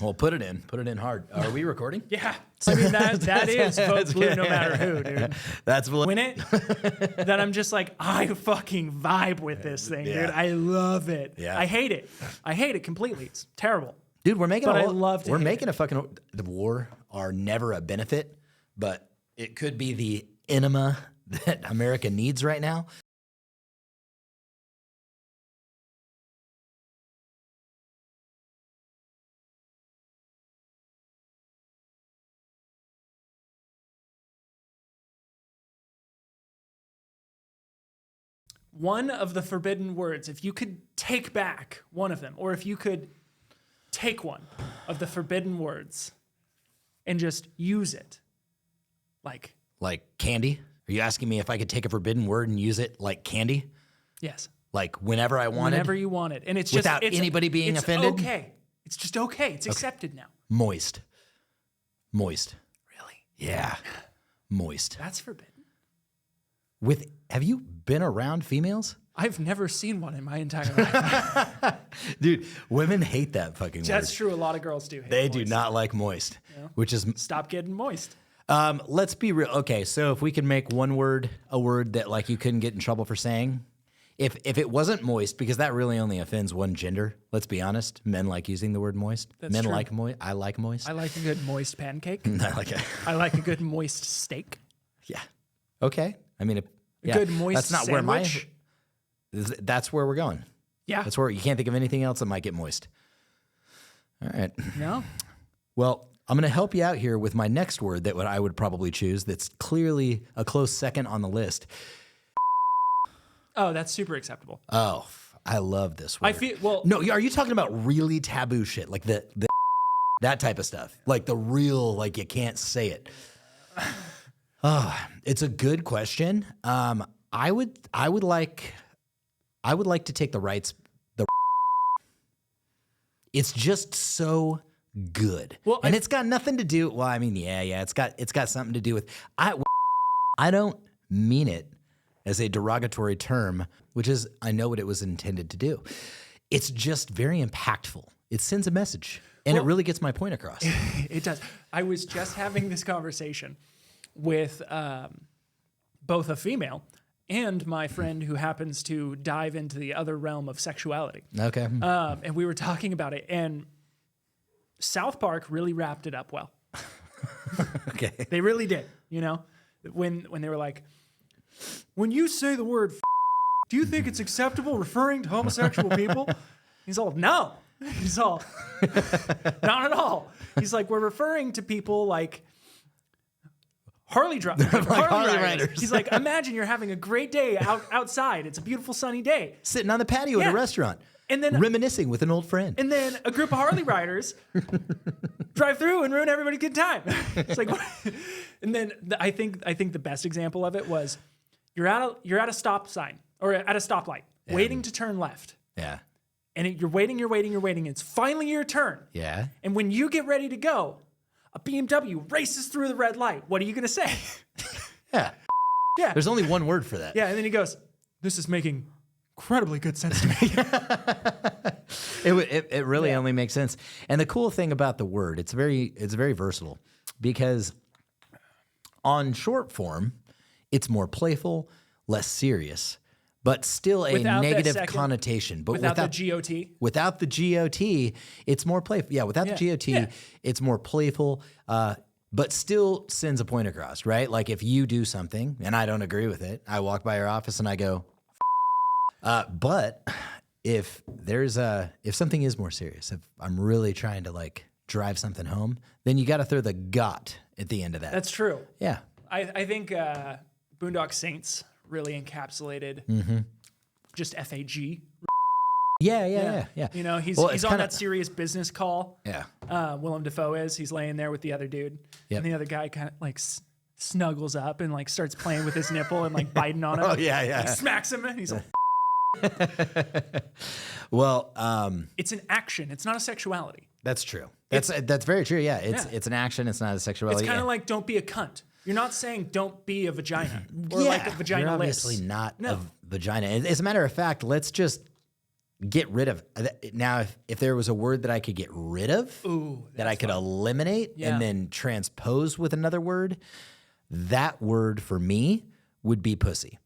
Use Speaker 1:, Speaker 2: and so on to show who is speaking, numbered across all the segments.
Speaker 1: Well, put it in hard. Are we recording?
Speaker 2: Yeah. I mean, that is vote blue no matter who, dude.
Speaker 1: That's what.
Speaker 2: Win it, then I'm just like, I fucking vibe with this thing, dude. I love it.
Speaker 1: Yeah.
Speaker 2: I hate it. I hate it completely. It's terrible.
Speaker 1: Dude, we're making
Speaker 2: we're
Speaker 1: making a fucking the war are never a benefit, but it could be the enema that America needs right now.
Speaker 2: One of the forbidden words, if you could take back one of them, or if you could take one of the forbidden words and just use it, like
Speaker 1: candy? Are you asking me if I could take a forbidden word and use it like candy?
Speaker 2: Yes.
Speaker 1: Like whenever I wanted?
Speaker 2: Whenever you want it. And it's
Speaker 1: without anybody being offended?
Speaker 2: It's okay. It's just okay. It's accepted now.
Speaker 1: Moist. Moist.
Speaker 2: Really?
Speaker 1: Yeah. Moist.
Speaker 2: That's forbidden.
Speaker 1: Have you been around females?
Speaker 2: I've never seen one in my entire life.
Speaker 1: Dude, women hate that fucking word.
Speaker 2: That's true. A lot of girls do hate
Speaker 1: They
Speaker 2: moist.
Speaker 1: do not like moist, which is...
Speaker 2: Stop getting moist.
Speaker 1: Let's be real. Okay, so if we can make one word a word that like you couldn't get in trouble for saying, if it wasn't moist, because that really only offends one gender. Let's be honest. Men like using the word moist.
Speaker 2: That's
Speaker 1: Men
Speaker 2: true.
Speaker 1: like moist. I like moist.
Speaker 2: I like a good moist pancake.
Speaker 1: I like it.
Speaker 2: I like a good moist steak.
Speaker 1: Yeah. Okay. I mean,
Speaker 2: Good moist
Speaker 1: that's not
Speaker 2: sandwich.
Speaker 1: That's where we're going.
Speaker 2: Yeah.
Speaker 1: That's where you can't think of anything else that might get moist. All right.
Speaker 2: No.
Speaker 1: Well, I'm going to help you out here with my next word that I would probably choose. That's clearly a close second on the list.
Speaker 2: Oh, that's super acceptable.
Speaker 1: Oh, I love this word.
Speaker 2: I feel well.
Speaker 1: No, are you talking about really taboo shit, like the that type of stuff, like the real, like you can't say it? It's a good question. I would like to take the rights. It's just so good.
Speaker 2: Well,
Speaker 1: and it's got nothing to do. Well, I mean, yeah, it's got something to do with. I don't mean it as a derogatory term, which is I know what it was intended to do. It's just very impactful. It sends a message, and it really gets my point across.
Speaker 2: It does. I was just having this conversation with both a female and my friend who happens to dive into the other realm of sexuality.
Speaker 1: Okay.
Speaker 2: And we were talking about it, and South Park really wrapped it up well.
Speaker 1: Okay.
Speaker 2: They really did, you know? When they were like, when you say the word do you think it's acceptable referring to homosexual people? He's all, no. He's all, not at all. He's like, we're referring to people like Harley riders. He's like, imagine you're having a great day outside. It's a beautiful sunny day.
Speaker 1: Sitting on the patio at a restaurant.
Speaker 2: And then
Speaker 1: reminiscing with an old friend.
Speaker 2: And then a group of Harley riders drive through and ruin everybody's good time. It's like, and then I think the best example of it was you're at a stop sign or at a stoplight, waiting to turn left.
Speaker 1: Yeah.
Speaker 2: And you're waiting. It's finally your turn.
Speaker 1: Yeah.
Speaker 2: And when you get ready to go, a BMW races through the red light. What are you going to say?
Speaker 1: Yeah.
Speaker 2: Yeah.
Speaker 1: There's only one word for that.
Speaker 2: Yeah. And then he goes, this is making incredibly good sense to me.
Speaker 1: It really only makes sense. And the cool thing about the word, it's very versatile because on short form, it's more playful, less serious, but still a negative connotation. But
Speaker 2: without the GOT?
Speaker 1: Without the GOT, it's more playful. Yeah, without the GOT, it's more playful, but still sends a point across, right? Like if you do something and I don't agree with it, I walk by your office and I go, but if something is more serious, if I'm really trying to like drive something home, then you got to throw the got at the end of that.
Speaker 2: That's true.
Speaker 1: Yeah.
Speaker 2: I think Boondock Saints really encapsulated just FAG.
Speaker 1: Yeah.
Speaker 2: You know, he's on that serious business call.
Speaker 1: Yeah.
Speaker 2: Willem Dafoe is. He's laying there with the other dude.
Speaker 1: Yep.
Speaker 2: And the other guy kind of like snuggles up and like starts playing with his nipple and like biting on him.
Speaker 1: Oh, yeah.
Speaker 2: Like, smacks him and he's like...
Speaker 1: Well,
Speaker 2: it's an action. It's not a sexuality.
Speaker 1: That's true. That's very true. Yeah. It's an action. It's not a sexuality.
Speaker 2: It's kind of like don't be a cunt. You're not saying don't be a vagina or like a vagina.
Speaker 1: You're obviously not a vagina. As a matter of fact, let's just get rid of. Now, if there was a word that I could get rid of, that I could eliminate and then transpose with another word, that word for me would be pussy.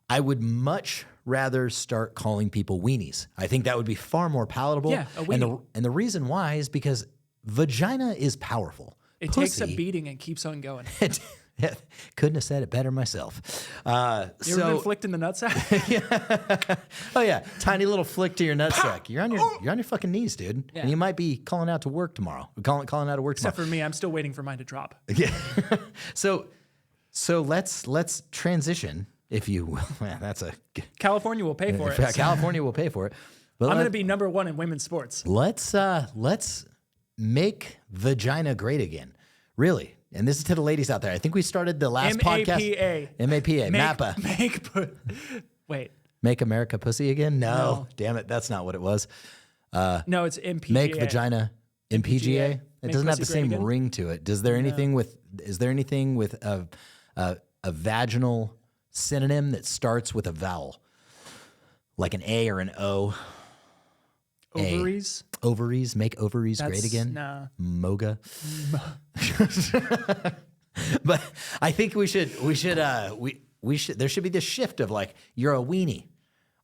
Speaker 1: I would much rather start calling people weenies. I think that would be far more palatable.
Speaker 2: Yeah, a weenie.
Speaker 1: And the reason why is because vagina is powerful.
Speaker 2: It takes a beating and keeps on going.
Speaker 1: Couldn't have said it better myself.
Speaker 2: You ever been flicked in the nutsack?
Speaker 1: Oh yeah, tiny little flick to your nutsack. You're on your fucking knees, dude.
Speaker 2: Yeah.
Speaker 1: And you might be calling out to work tomorrow. Calling out of work
Speaker 2: Except
Speaker 1: tomorrow.
Speaker 2: for me, I'm still waiting for mine to drop.
Speaker 1: Yeah. So let's transition, if you will. Man, that's a
Speaker 2: California will pay for it.
Speaker 1: California will pay for it. But
Speaker 2: I'm going to be number one in women's sports.
Speaker 1: Let's make vagina great again. Really. And this is to the ladies out there. I think we started the last podcast. MAPA. MAPA.
Speaker 2: Wait.
Speaker 1: Make America pussy again? No. Damn it. That's not what it was.
Speaker 2: No, it's MPGA.
Speaker 1: Make vagina MPGA. It doesn't have the same
Speaker 2: again?
Speaker 1: ring to it. Is there anything with a vaginal synonym that starts with a vowel? Like an A or an O?
Speaker 2: Ovaries?
Speaker 1: Ovaries. Make ovaries great again?
Speaker 2: Nah.
Speaker 1: Moga. But I think there should be this shift of like, you're a weenie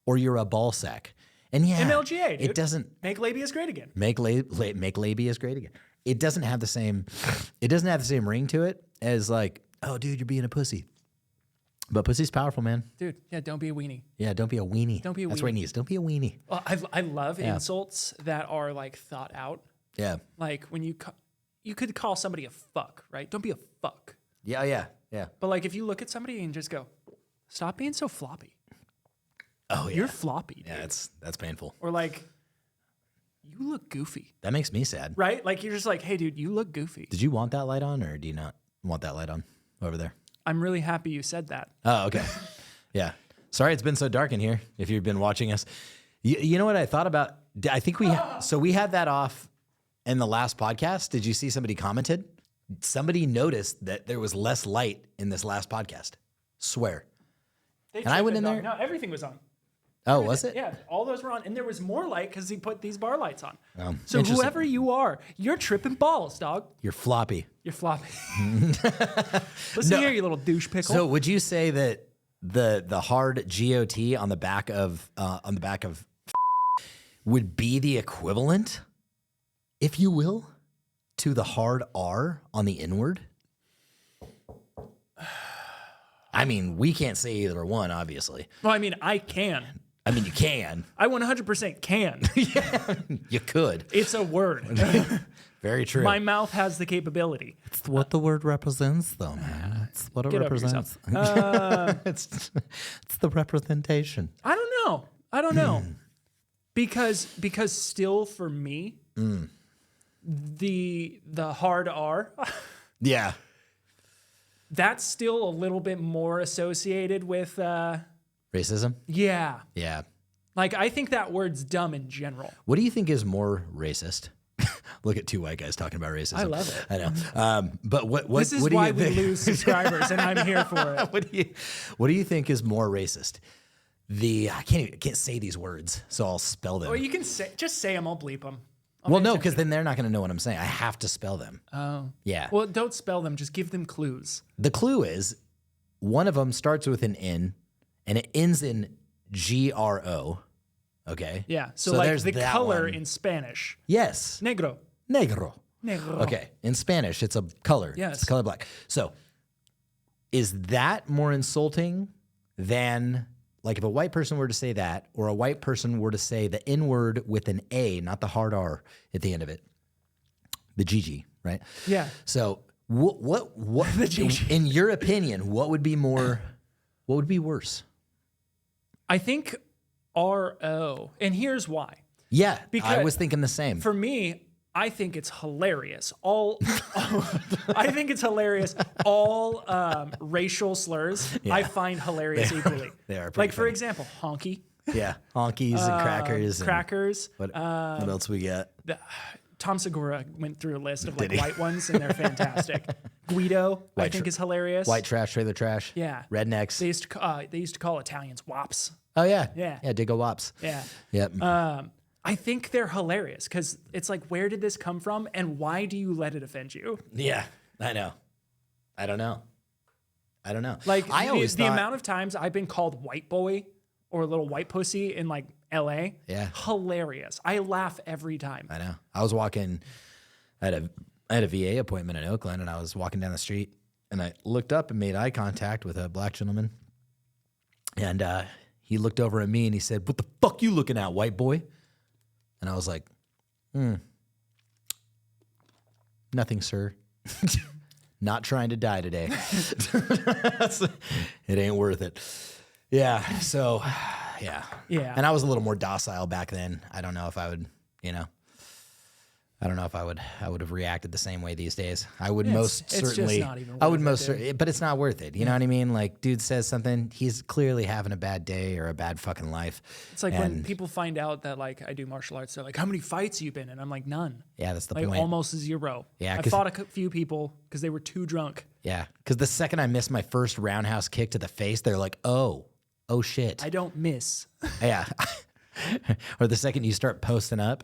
Speaker 1: or you're a ball sack. And yeah,
Speaker 2: MLGA, dude.
Speaker 1: It doesn't
Speaker 2: make labias great again.
Speaker 1: Make labias great again. It doesn't have the same ring to it as like, oh dude, you're being a pussy. But pussy's powerful, man.
Speaker 2: Dude, yeah, don't be a weenie.
Speaker 1: Yeah, don't be a weenie.
Speaker 2: Don't be a
Speaker 1: That's
Speaker 2: weenie.
Speaker 1: what it needs. Don't be a weenie.
Speaker 2: Well, I love insults that are like thought out.
Speaker 1: Yeah.
Speaker 2: Like when you could call somebody a fuck, right? Don't be a fuck.
Speaker 1: Yeah.
Speaker 2: But like if you look at somebody and just go, stop being so floppy.
Speaker 1: Oh yeah.
Speaker 2: You're floppy, dude.
Speaker 1: Yeah, that's painful.
Speaker 2: Or like, you look goofy.
Speaker 1: That makes me sad.
Speaker 2: Right? Like you're just like, hey dude, you look goofy.
Speaker 1: Did you want that light on or do you not want that light on over there?
Speaker 2: I'm really happy you said that.
Speaker 1: Oh, okay. Yeah. Sorry it's been so dark in here if you've been watching us. You know what I thought about? I think we had that off in the last podcast. Did you see somebody commented? Somebody noticed that there was less light in this last podcast. Swear. And I went in there.
Speaker 2: No, everything was on.
Speaker 1: Oh, was it?
Speaker 2: Yeah, all those were on. And there was more light because he put these bar lights on. So
Speaker 1: interesting.
Speaker 2: whoever you are, you're tripping balls, dog.
Speaker 1: You're floppy.
Speaker 2: You're floppy. Listen here, you little douche pickle.
Speaker 1: So would you say that the hard GOT on the back of would be the equivalent, if you will, to the hard R on the inward? I mean, we can't say either one, obviously.
Speaker 2: Well, I mean, I can.
Speaker 1: I mean, you can.
Speaker 2: I 100% can.
Speaker 1: Yeah, you could.
Speaker 2: It's a word.
Speaker 1: Very true.
Speaker 2: My mouth has the capability.
Speaker 1: It's what the word represents, though, man. It's what it
Speaker 2: Get over
Speaker 1: represents. It's the representation.
Speaker 2: I don't know. Because still for me, the hard R,
Speaker 1: Yeah.
Speaker 2: that's still a little bit more associated with
Speaker 1: Racism?
Speaker 2: yeah.
Speaker 1: Yeah.
Speaker 2: Like I think that word's dumb in general.
Speaker 1: What do you think is more racist? Look at two white guys talking about racism.
Speaker 2: I love it.
Speaker 1: I know. But what
Speaker 2: This is
Speaker 1: what do
Speaker 2: why
Speaker 1: you
Speaker 2: we
Speaker 1: think?
Speaker 2: lose subscribers, and I'm here for it.
Speaker 1: What do you think is more racist? I can't say these words, so I'll spell them.
Speaker 2: Or you can just say them. I'll bleep them.
Speaker 1: Well, no, because then they're not going to know what I'm saying. I have to spell them.
Speaker 2: Oh.
Speaker 1: Yeah.
Speaker 2: Well, don't spell them. Just give them clues.
Speaker 1: The clue is one of them starts with an N and it ends in GRO. Okay.
Speaker 2: Yeah. So like
Speaker 1: there's
Speaker 2: the
Speaker 1: that
Speaker 2: color
Speaker 1: one.
Speaker 2: in Spanish.
Speaker 1: Yes.
Speaker 2: Negro.
Speaker 1: Negro.
Speaker 2: Negro.
Speaker 1: Okay. In Spanish, it's a color.
Speaker 2: Yes.
Speaker 1: It's color black. So is that more insulting than, like, if a white person were to say that, or a white person were to say the N word with an A, not the hard R at the end of it, the GG, right?
Speaker 2: Yeah.
Speaker 1: So what
Speaker 2: The GG.
Speaker 1: in your opinion, what would be worse?
Speaker 2: I think RO. And here's why.
Speaker 1: Yeah, I
Speaker 2: Because
Speaker 1: was thinking the same.
Speaker 2: For me, I think it's hilarious. I think it's hilarious. All racial slurs,
Speaker 1: Yeah.
Speaker 2: I find hilarious equally.
Speaker 1: They are pretty
Speaker 2: like, for
Speaker 1: funny.
Speaker 2: example, honky.
Speaker 1: Yeah, honkies and crackers.
Speaker 2: Crackers.
Speaker 1: What else we got?
Speaker 2: Tom Segura went through a list of like
Speaker 1: Did he?
Speaker 2: white ones, and they're fantastic. Guido, I
Speaker 1: White
Speaker 2: think, is hilarious.
Speaker 1: White trash, trailer trash.
Speaker 2: Yeah.
Speaker 1: Rednecks.
Speaker 2: They used to call Italians wops.
Speaker 1: Oh, yeah.
Speaker 2: Yeah.
Speaker 1: Yeah, Diggo Wops.
Speaker 2: Yeah.
Speaker 1: Yep.
Speaker 2: I think they're hilarious because it's like, where did this come from, and why do you let it offend you?
Speaker 1: Yeah, I know. I don't know.
Speaker 2: Like,
Speaker 1: I always
Speaker 2: the
Speaker 1: thought,
Speaker 2: amount of times I've been called white boy or little white pussy in like LA.
Speaker 1: Yeah.
Speaker 2: Hilarious. I laugh every time.
Speaker 1: I know. I was walking, I had a VA appointment in Oakland, and I was walking down the street, and I looked up and made eye contact with a black gentleman. And he looked over at me and he said, "What the fuck you looking at, white boy?" And I was like, "Nothing, sir. Not trying to die today." It ain't worth it. Yeah. So, yeah.
Speaker 2: Yeah.
Speaker 1: And I was a little more docile back then. I don't know if I would, I don't know if I would have reacted the same way these days. I would most certainly.
Speaker 2: Just not even worth
Speaker 1: I would
Speaker 2: it,
Speaker 1: most
Speaker 2: dude.
Speaker 1: certainly, but it's not worth it. You know what I mean? Like, dude says something, he's clearly having a bad day or a bad fucking life.
Speaker 2: It's like when people find out that like I do martial arts, they're like, "How many fights have you been in?" I'm like, "None."
Speaker 1: Yeah, that's the
Speaker 2: Like
Speaker 1: point.
Speaker 2: almost 0.
Speaker 1: Yeah,
Speaker 2: I
Speaker 1: 'cause-
Speaker 2: fought a few people because they were too drunk.
Speaker 1: Yeah, because the second I missed my first roundhouse kick to the face, they're like, "Oh shit."
Speaker 2: I don't miss.
Speaker 1: Yeah. Or the second you start posting up,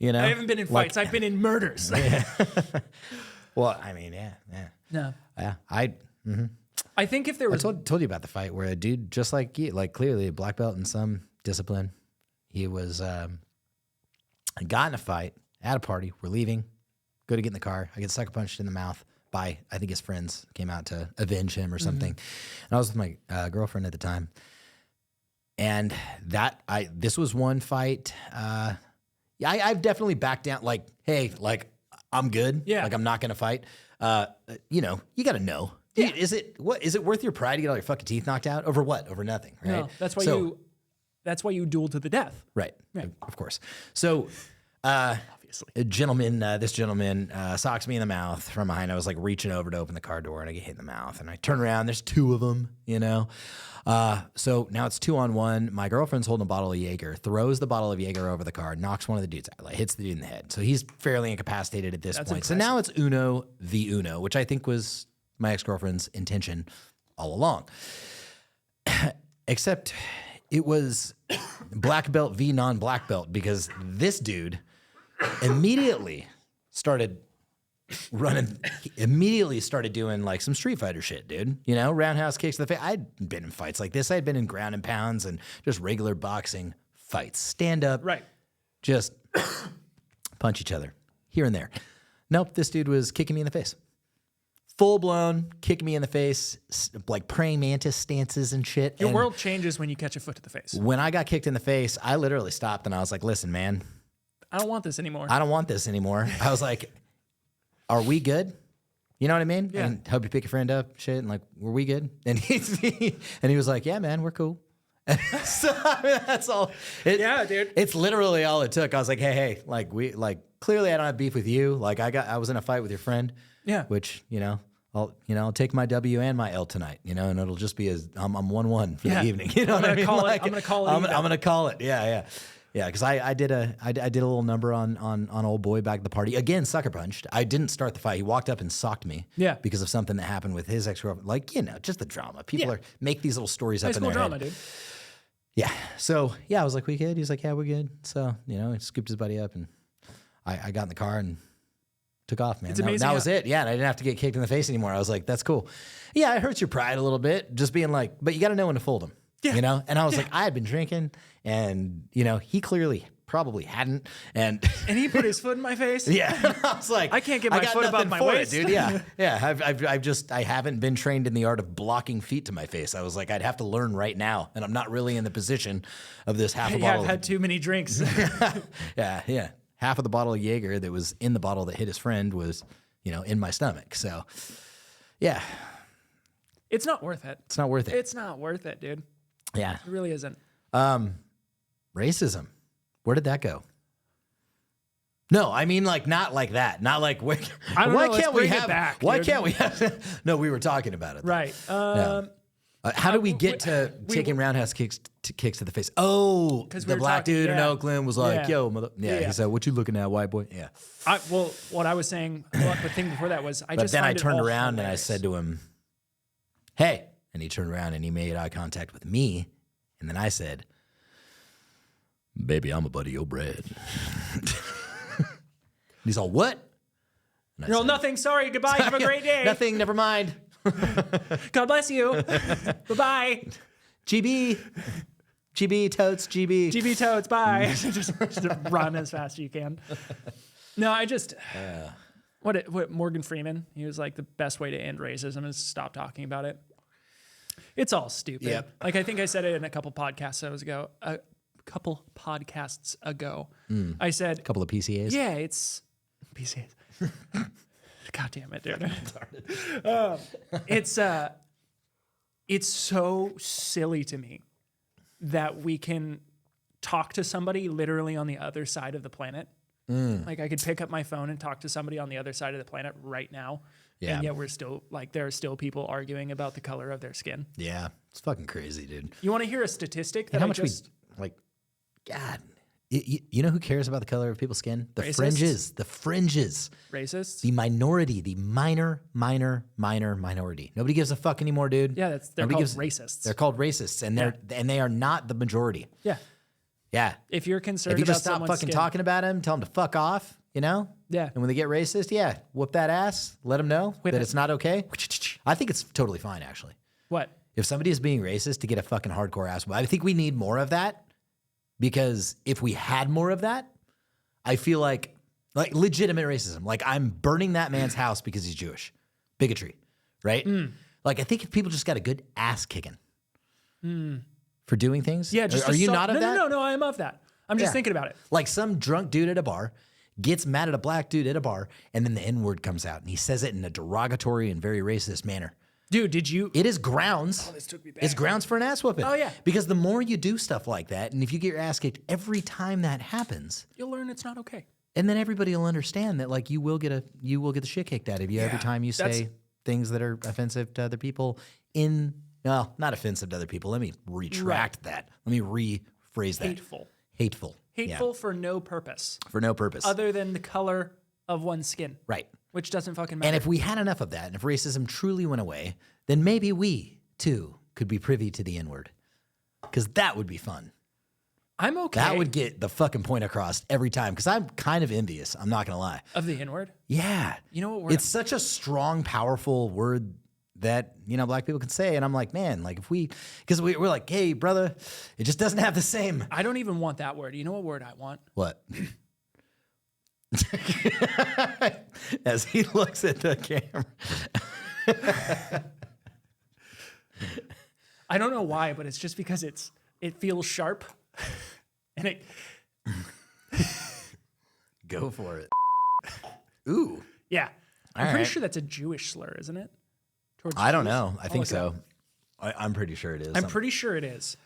Speaker 2: I haven't been in fights. I've been in murders.
Speaker 1: Well, I mean, yeah.
Speaker 2: No.
Speaker 1: Yeah,
Speaker 2: I think if there
Speaker 1: I
Speaker 2: was
Speaker 1: told you about the fight where a dude just like you, like clearly a black belt in some discipline, he was got in a fight at a party. We're leaving, go to get in the car. I get sucker punched in the mouth by, I think his friends came out to avenge him or something. And I was with my girlfriend at the time, and this was one fight. I've definitely backed down. Like, hey, like I'm good.
Speaker 2: Yeah.
Speaker 1: Like I'm not gonna fight. You got to know.
Speaker 2: Yeah.
Speaker 1: Is it worth your pride to get all your fucking teeth knocked out over what? Over nothing, right?
Speaker 2: no, that's why you duel to the death.
Speaker 1: Right.
Speaker 2: Yeah.
Speaker 1: Of course. So,
Speaker 2: Obviously.
Speaker 1: this gentleman socks me in the mouth from behind. I was like reaching over to open the car door, and I get hit in the mouth, and I turn around. There's 2 of them, So now it's 2-on-1. My girlfriend's holding a bottle of Jaeger, throws the bottle of Jaeger over the car, knocks one of the dudes out, like hits the dude in the head. So he's fairly incapacitated at this point. So now it's Uno v. Uno, which I think was my ex-girlfriend's intention all along. Except it was black belt v. non-black belt, because this dude immediately started doing like some Street Fighter shit, dude. Roundhouse kicks to the face. I'd been in fights like this. I'd been in ground and pounds and just regular boxing fights. Stand up.
Speaker 2: Right.
Speaker 1: Just punch each other here and there. Nope, this dude was kicking me in the face. Full blown, kick me in the face, like praying mantis stances and shit.
Speaker 2: Your
Speaker 1: And
Speaker 2: world changes when you catch a foot to the face.
Speaker 1: when I got kicked in the face, I literally stopped and I was like, "Listen, man,
Speaker 2: I don't want this anymore.
Speaker 1: I don't want this anymore." I was like, "Are we good?" You know what I mean?
Speaker 2: Yeah.
Speaker 1: And help you pick your friend up, shit, and like, "Were we good?" And he was like, "Yeah, man, we're cool." So I mean, that's all.
Speaker 2: Yeah, dude.
Speaker 1: It's literally all it took. I was like, "Hey, like clearly I don't have beef with you. Like I was in a fight with your friend."
Speaker 2: Yeah.
Speaker 1: Which, I'll take my W and my L tonight, and it'll just be I'm 1-1 for
Speaker 2: Yeah.
Speaker 1: the evening. You know
Speaker 2: I'm
Speaker 1: what I
Speaker 2: gonna
Speaker 1: mean?
Speaker 2: call it-
Speaker 1: Like,
Speaker 2: I'm gonna call it
Speaker 1: I'm
Speaker 2: even.
Speaker 1: gonna call it. Yeah. Yeah, because I did a little number on old boy back at the party. Again, sucker punched. I didn't start the fight. He walked up and socked me.
Speaker 2: Yeah.
Speaker 1: Because of something that happened with his ex-girlfriend. Like, just the drama. People
Speaker 2: Yeah.
Speaker 1: make these little stories
Speaker 2: High
Speaker 1: up in
Speaker 2: school
Speaker 1: their
Speaker 2: drama,
Speaker 1: head.
Speaker 2: dude.
Speaker 1: Yeah. So I was like, "We good?" He's like, "Yeah, we're good." So, he scooped his buddy up, and I got in the car and took off, man.
Speaker 2: It's amazing
Speaker 1: That
Speaker 2: how-
Speaker 1: was it. Yeah, and I didn't have to get kicked in the face anymore. I was like, "That's cool." Yeah, it hurts your pride a little bit, just being like, but you got to know when to fold them.
Speaker 2: Yeah.
Speaker 1: And I was like, I had been drinking, and he clearly probably hadn't, and
Speaker 2: And he put his foot in my face.
Speaker 1: yeah, I was like,
Speaker 2: I can't get my
Speaker 1: got
Speaker 2: foot above
Speaker 1: nothing
Speaker 2: my
Speaker 1: for it,
Speaker 2: waist.
Speaker 1: dude. Yeah, I haven't been trained in the art of blocking feet to my face. I was like, I'd have to learn right now, and I'm not really in the position of this half a
Speaker 2: Yeah,
Speaker 1: bottle.
Speaker 2: I've had too many drinks.
Speaker 1: Yeah. Half of the bottle of Jaeger that was in the bottle that hit his friend was, in my stomach. So, yeah,
Speaker 2: It's not worth it.
Speaker 1: it's not worth it.
Speaker 2: It's not worth it, dude.
Speaker 1: Yeah.
Speaker 2: It really isn't.
Speaker 1: Racism. Where did that go? No, I mean not like that. Not like why
Speaker 2: I don't know, let's
Speaker 1: can't we
Speaker 2: bring it
Speaker 1: have
Speaker 2: back,
Speaker 1: why
Speaker 2: dude.
Speaker 1: can't we have No, we were talking about it though.
Speaker 2: Right.
Speaker 1: How do we get to taking roundhouse kicks to the face? Oh,
Speaker 2: 'Cause
Speaker 1: the
Speaker 2: we were
Speaker 1: black
Speaker 2: talking-
Speaker 1: dude in
Speaker 2: yeah.
Speaker 1: Oakland was like,
Speaker 2: Yeah.
Speaker 1: "Yo, mother,"
Speaker 2: Yeah.
Speaker 1: He said, "What you looking at, white boy?" Yeah.
Speaker 2: Well, what I was saying, the thing before that was,
Speaker 1: But then I turned around and I said to him, "Hey," and he turned around and he made eye contact with me, and then I said, "Baby, I'm a buddy of Brad." And he's all, "What?" And I
Speaker 2: "No,
Speaker 1: said,
Speaker 2: nothing. Sorry. Goodbye. Have a great day.
Speaker 1: Nothing. Never mind.
Speaker 2: God bless you. Bye-bye.
Speaker 1: GB totes GB.
Speaker 2: GB totes. Bye." just run as fast as you can. No, I just what Morgan Freeman. He was like, the best way to end racism is to stop talking about it. It's all stupid.
Speaker 1: Yep.
Speaker 2: Like I think I said it in a couple podcasts ago. I said,
Speaker 1: A couple of PCAs.
Speaker 2: yeah, it's PCAs. God damn it, dude. It's so silly to me that we can talk to somebody literally on the other side of the planet. Like I could pick up my phone and talk to somebody on the other side of the planet right now.
Speaker 1: Yeah.
Speaker 2: And yet we're still like, there are still people arguing about the color of their skin.
Speaker 1: Yeah. It's fucking crazy, dude.
Speaker 2: You want to hear a statistic that
Speaker 1: And how
Speaker 2: I
Speaker 1: much
Speaker 2: just...
Speaker 1: God, you know who cares about the color of people's skin? The
Speaker 2: Racists?
Speaker 1: fringes,
Speaker 2: Racists?
Speaker 1: the minority, the minor minority. Nobody gives a fuck anymore, dude.
Speaker 2: Yeah, they're
Speaker 1: Nobody
Speaker 2: called racists.
Speaker 1: They're called racists, and they are not the majority.
Speaker 2: Yeah.
Speaker 1: Yeah.
Speaker 2: If you're concerned
Speaker 1: If you
Speaker 2: about
Speaker 1: just stop
Speaker 2: someone's
Speaker 1: fucking
Speaker 2: skin,
Speaker 1: talking about them, tell them to fuck off, you know?
Speaker 2: Yeah.
Speaker 1: And when they get racist, yeah, whoop that ass, let them know
Speaker 2: Whip
Speaker 1: that
Speaker 2: it.
Speaker 1: it's not okay. I think it's totally fine, actually.
Speaker 2: What?
Speaker 1: If somebody is being racist, to get a fucking hardcore ass. I think we need more of that, because if we had more of that, I feel like legitimate racism. Like, I'm burning that man's house because he's Jewish. Bigotry, right? Like, I think if people just got a good ass kicking for doing things.
Speaker 2: Yeah, just
Speaker 1: are you not of that?
Speaker 2: No, I am of that. I'm just
Speaker 1: Yeah.
Speaker 2: thinking about it.
Speaker 1: Like some drunk dude at a bar gets mad at a black dude at a bar, and then the N-word comes out, and he says it in a derogatory and very racist manner.
Speaker 2: Dude, did you...
Speaker 1: It is grounds.
Speaker 2: this took me back.
Speaker 1: It's grounds for an ass whooping.
Speaker 2: Oh, yeah.
Speaker 1: Because the more you do stuff like that, and if you get your ass kicked every time that happens,
Speaker 2: You'll learn it's not okay.
Speaker 1: and then everybody will understand that, like, you will get the shit kicked out of you every time you say things that are offensive to other people. Well, not offensive to other people. Let me retract that. Let me rephrase that.
Speaker 2: Hateful.
Speaker 1: Hateful.
Speaker 2: Hateful for no purpose
Speaker 1: For no purpose.
Speaker 2: other than the color of one's skin,
Speaker 1: Right.
Speaker 2: which doesn't fucking matter.
Speaker 1: And if we had enough of that, and if racism truly went away, then maybe we, too, could be privy to the N-word. Because that would be fun.
Speaker 2: I'm okay
Speaker 1: That would get the fucking point across every time. Because I'm kind of envious. I'm not going to lie.
Speaker 2: of the N-word.
Speaker 1: Yeah.
Speaker 2: You know what word?
Speaker 1: It's such a strong, powerful word that, black people can say. And I'm like, man, like because we're like, hey, brother, it just doesn't have the same.
Speaker 2: I don't even want that word. You know what word I want?
Speaker 1: What? As he looks at the camera.
Speaker 2: I don't know why, but it's just because it feels sharp. And it...
Speaker 1: Go for it. Ooh.
Speaker 2: Yeah. I'm
Speaker 1: All
Speaker 2: pretty
Speaker 1: right.
Speaker 2: sure that's a Jewish slur, isn't it? Towards
Speaker 1: I don't
Speaker 2: Jews?
Speaker 1: know. I think
Speaker 2: look it
Speaker 1: so.
Speaker 2: up.
Speaker 1: I'm pretty sure it is.
Speaker 2: I'm pretty sure it is.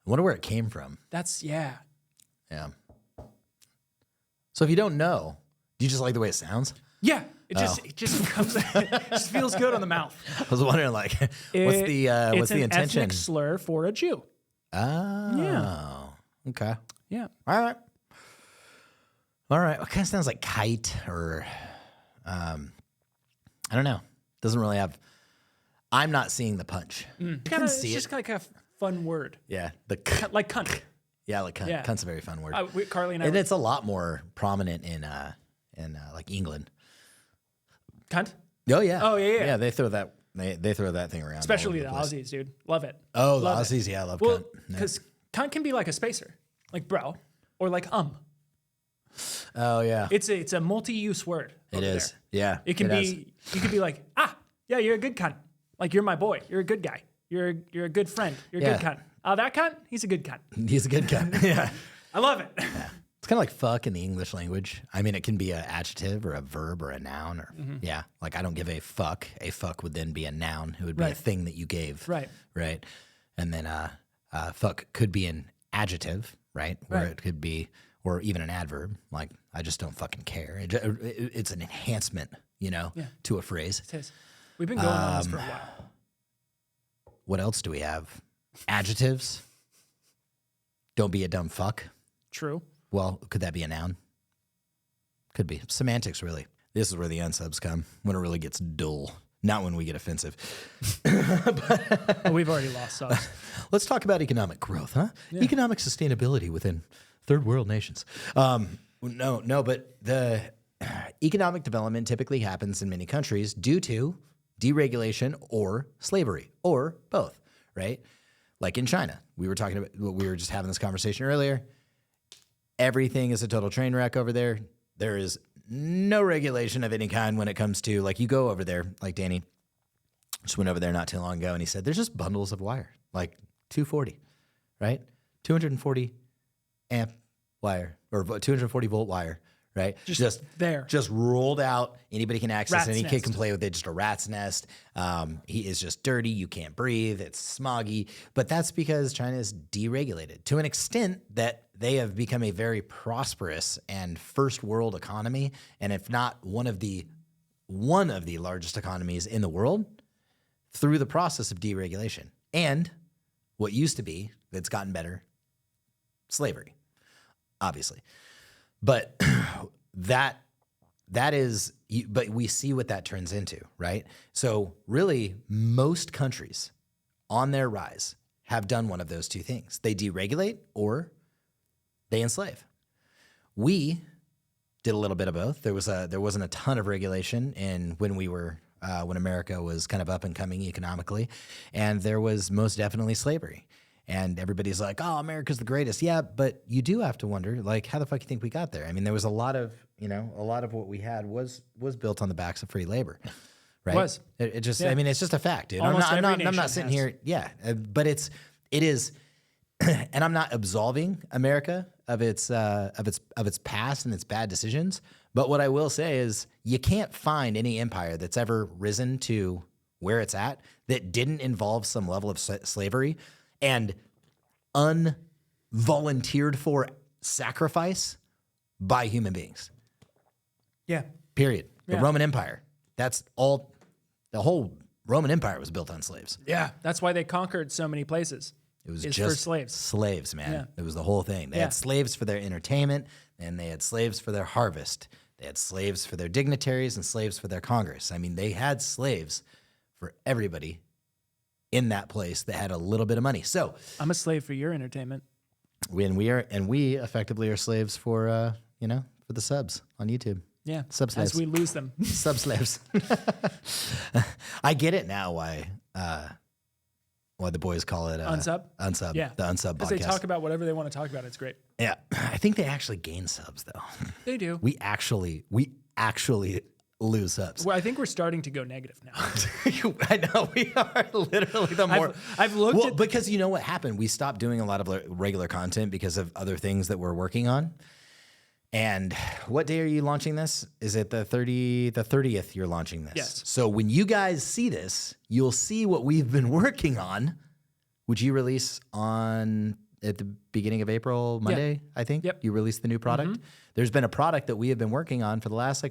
Speaker 1: I wonder where it came from.
Speaker 2: That's, yeah.
Speaker 1: Yeah. So if you don't know, do you just like the way it sounds?
Speaker 2: Yeah. It just comes, it just feels good on the mouth.
Speaker 1: I was wondering, like, what's the
Speaker 2: It's an
Speaker 1: intention?
Speaker 2: ethnic slur for a Jew.
Speaker 1: Oh.
Speaker 2: Yeah.
Speaker 1: Okay.
Speaker 2: Yeah.
Speaker 1: All right. All right. It kind of sounds like kite or, I don't know. Doesn't really have. I'm not seeing the punch. I can see
Speaker 2: It's
Speaker 1: it.
Speaker 2: just like a fun word.
Speaker 1: Yeah. The
Speaker 2: Like cunt.
Speaker 1: yeah, like cunt.
Speaker 2: Yeah.
Speaker 1: Cunt's a very fun word.
Speaker 2: Carly and I.
Speaker 1: And it's a lot more prominent in like England.
Speaker 2: Cunt?
Speaker 1: Oh yeah.
Speaker 2: Oh, yeah.
Speaker 1: Yeah, they throw that they throw that thing around.
Speaker 2: Especially the
Speaker 1: all over
Speaker 2: Aussies, dude. Love it.
Speaker 1: Oh, the
Speaker 2: Love it.
Speaker 1: Aussies, yeah, I love
Speaker 2: Well,
Speaker 1: cunt. Yeah.
Speaker 2: because cunt can be like a spacer, like bro, or like
Speaker 1: Oh yeah.
Speaker 2: It's a multi-use word.
Speaker 1: It
Speaker 2: over
Speaker 1: is.
Speaker 2: there.
Speaker 1: Yeah.
Speaker 2: It can
Speaker 1: is.
Speaker 2: be. You could be like, yeah, you're a good cunt. Like you're my boy. You're a good guy. You're a good friend. You're a
Speaker 1: Yeah.
Speaker 2: good cunt. That cunt, he's a good cunt.
Speaker 1: He's a good guy. Yeah.
Speaker 2: I love it.
Speaker 1: It's kind of like fuck in the English language. I mean, it can be an adjective or a verb or a noun or yeah. Like I don't give a fuck. A fuck would then be a noun. It would be a
Speaker 2: Right.
Speaker 1: thing that you gave.
Speaker 2: Right.
Speaker 1: Right. And then fuck could be an adjective, right? Or
Speaker 2: Right.
Speaker 1: it could be, or even an adverb. Like I just don't fucking care. It's an enhancement,
Speaker 2: Yeah.
Speaker 1: to a phrase.
Speaker 2: It is. We've been going on this for a while.
Speaker 1: What else do we have? Adjectives. Don't be a dumb fuck.
Speaker 2: True.
Speaker 1: Well, could that be a noun? Could be. Semantics, really. This is where the unsubs come, when it really gets dull. Not when we get offensive.
Speaker 2: Well, we've already lost subs.
Speaker 1: Let's talk about economic growth, huh? Yeah. Economic sustainability within third world nations. No, but the economic development typically happens in many countries due to deregulation or slavery, or both, right? Like in China, we were just having this conversation earlier. Everything is a total train wreck over there. There is no regulation of any kind when it comes to, like, you go over there, like Danny just went over there not too long ago, and he said there's just bundles of wire, like 240, right? 240 amp wire, or 240 volt wire, right?
Speaker 2: Just there.
Speaker 1: Just rolled out. Anybody can access it. Any
Speaker 2: Rat's
Speaker 1: kid
Speaker 2: nest.
Speaker 1: can play with it. Just a rat's nest. He is just dirty. You can't breathe. It's smoggy. But that's because China is deregulated to an extent that they have become a very prosperous and first world economy. And if not one of the largest economies in the world, through the process of deregulation. And what used to be, that's gotten better, slavery, obviously. But that is, but we see what that turns into, right? So really, most countries on their rise have done one of those two things. They deregulate or they enslave. We did a little bit of both. There wasn't a ton of regulation when America was kind of up and coming economically, and there was most definitely slavery. And everybody's like, "Oh, America's the greatest." Yeah, but you do have to wonder, like, how the fuck you think we got there? I mean, there was a lot of what we had was built on the backs of free labor, right?
Speaker 2: Was
Speaker 1: it just?
Speaker 2: Yeah.
Speaker 1: I mean, it's just a fact, dude.
Speaker 2: Almost
Speaker 1: I'm
Speaker 2: every
Speaker 1: not
Speaker 2: nation
Speaker 1: sitting
Speaker 2: has.
Speaker 1: here, yeah, but it is, and I'm not absolving America of its past and its bad decisions. But what I will say is, you can't find any empire that's ever risen to where it's at that didn't involve some level of slavery and unvolunteered for sacrifice by human beings.
Speaker 2: Yeah.
Speaker 1: Period. The
Speaker 2: Yeah.
Speaker 1: Roman Empire. That's all. The whole Roman Empire was built on slaves.
Speaker 2: Yeah. That's why they conquered so many places.
Speaker 1: It was
Speaker 2: It's
Speaker 1: just
Speaker 2: for slaves.
Speaker 1: Slaves, man.
Speaker 2: Yeah.
Speaker 1: It was the whole thing. They
Speaker 2: Yeah.
Speaker 1: had slaves for their entertainment, and they had slaves for their harvest. They had slaves for their dignitaries and slaves for their Congress. I mean, they had slaves for everybody in that place that had a little bit of money. So
Speaker 2: I'm a slave for your entertainment.
Speaker 1: we effectively are slaves for for the subs on YouTube.
Speaker 2: Yeah.
Speaker 1: Sub slaves.
Speaker 2: As we lose them.
Speaker 1: Sub slaves. I get it now why the boys call it
Speaker 2: Unsub?
Speaker 1: Unsub.
Speaker 2: Yeah.
Speaker 1: The unsub
Speaker 2: Because
Speaker 1: podcast.
Speaker 2: they talk about whatever they want to talk about. It's great.
Speaker 1: Yeah. I think they actually gain subs though.
Speaker 2: They do.
Speaker 1: We actually lose subs.
Speaker 2: Well, I think we're starting to go negative now.
Speaker 1: I know we are literally the more.
Speaker 2: I've looked at
Speaker 1: because you know what happened. We stopped doing a lot of regular content because of other things that we're working on. And what day are you launching this? Is it the 30th you're launching this?
Speaker 2: Yes.
Speaker 1: So when you guys see this, you'll see what we've been working on, which you release at the beginning of April, Monday, I think.
Speaker 2: Yep.
Speaker 1: You released the new product. There's been a product that we have been working on for the last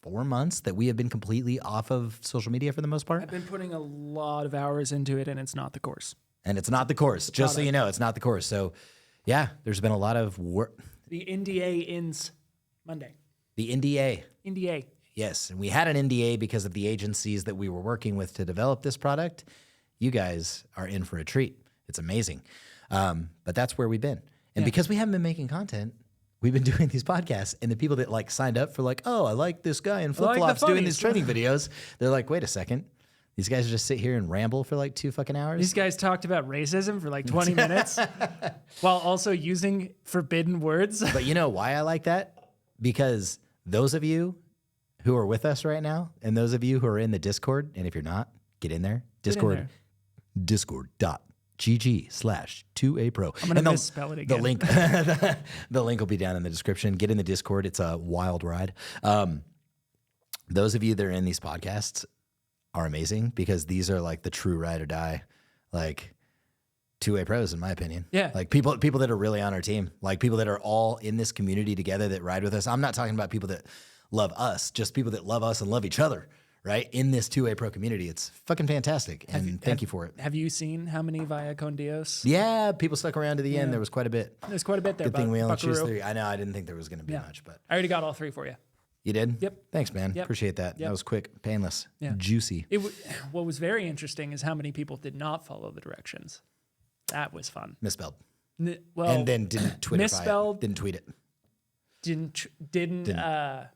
Speaker 1: 4 months that we have been completely off of social media for the most part.
Speaker 2: I've been putting a lot of hours into it, and it's not the course.
Speaker 1: And it's not the course. Just so you know, it's not the course. So yeah, there's been a lot of work.
Speaker 2: The NDA ends Monday.
Speaker 1: The NDA.
Speaker 2: NDA.
Speaker 1: Yes, and we had an NDA because of the agencies that we were working with to develop this product. You guys are in for a treat. It's amazing. But that's where we've been. And because we haven't been making content, we've been doing these podcasts. And the people that signed up for oh, I like this guy in flip-flops doing these training videos. They're like, wait a second. These guys just sit here and ramble for 2 fucking hours?
Speaker 2: These guys talked about racism for 20 minutes while also using forbidden words.
Speaker 1: But you know why I like that? Because those of you who are with us right now and those of you who are in the Discord, and if you're not, get in there. Discord. Discord.gg/2apro.
Speaker 2: I'm going to misspell it again.
Speaker 1: The link, the link will be down in the description. Get in the Discord. It's a wild ride. Those of you that are in these podcasts are amazing because these are the true ride or die, 2A pros in my opinion.
Speaker 2: Yeah.
Speaker 1: People that are really on our team, people that are all in this community together that ride with us. I'm not talking about people that love us, just people that love us and love each other. right? In this 2A Pro community. It's fucking fantastic. And thank you for it.
Speaker 2: Have you seen how many via Con Dios?
Speaker 1: Yeah, people stuck around to the end. There was quite a bit.
Speaker 2: There's quite a bit there.
Speaker 1: Good thing we only choose
Speaker 2: Buckaroo.
Speaker 1: 3. I know, I didn't think there was going to be much, but
Speaker 2: I already got all 3 for you.
Speaker 1: you did?
Speaker 2: Yep.
Speaker 1: Thanks, man.
Speaker 2: Yep.
Speaker 1: Appreciate that.
Speaker 2: Yep.
Speaker 1: That was quick, painless, juicy.
Speaker 2: What was very interesting is how many people did not follow the directions. That was fun.
Speaker 1: Misspelled.
Speaker 2: Well,
Speaker 1: And then didn't Twitter
Speaker 2: misspelled.
Speaker 1: Didn't tweet it.
Speaker 2: Didn't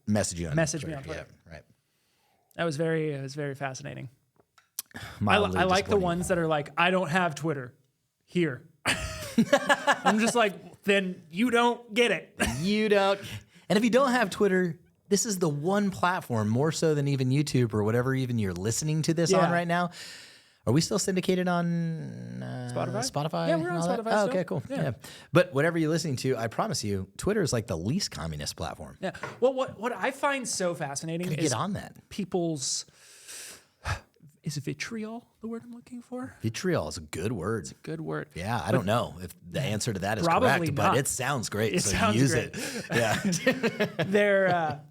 Speaker 1: Message you on
Speaker 2: message me on Twitter.
Speaker 1: Yeah, right.
Speaker 2: That was very fascinating.
Speaker 1: Mildly
Speaker 2: I like the
Speaker 1: disappointing.
Speaker 2: ones that are like, I don't have Twitter. Here. I'm just like, then you don't get it.
Speaker 1: You don't. And if you don't have Twitter, this is the one platform, more so than even YouTube or whatever even you're listening to this on right now. Are we still syndicated on Spotify?
Speaker 2: Yeah, we're on
Speaker 1: and all that?
Speaker 2: Spotify
Speaker 1: Oh,
Speaker 2: still.
Speaker 1: okay, cool.
Speaker 2: Yeah.
Speaker 1: Yeah. But whatever you're listening to, I promise you, Twitter is like the least communist platform.
Speaker 2: Yeah. Well, what I find so fascinating
Speaker 1: Gotta
Speaker 2: is
Speaker 1: get on that.
Speaker 2: people's is vitriol the word I'm looking for?
Speaker 1: Vitriol is a good word.
Speaker 2: Good word.
Speaker 1: Yeah, I don't know if the answer to that is
Speaker 2: Probably
Speaker 1: correct,
Speaker 2: not.
Speaker 1: but it sounds great.
Speaker 2: It
Speaker 1: so
Speaker 2: sounds
Speaker 1: use
Speaker 2: great.
Speaker 1: it. Yeah.
Speaker 2: They're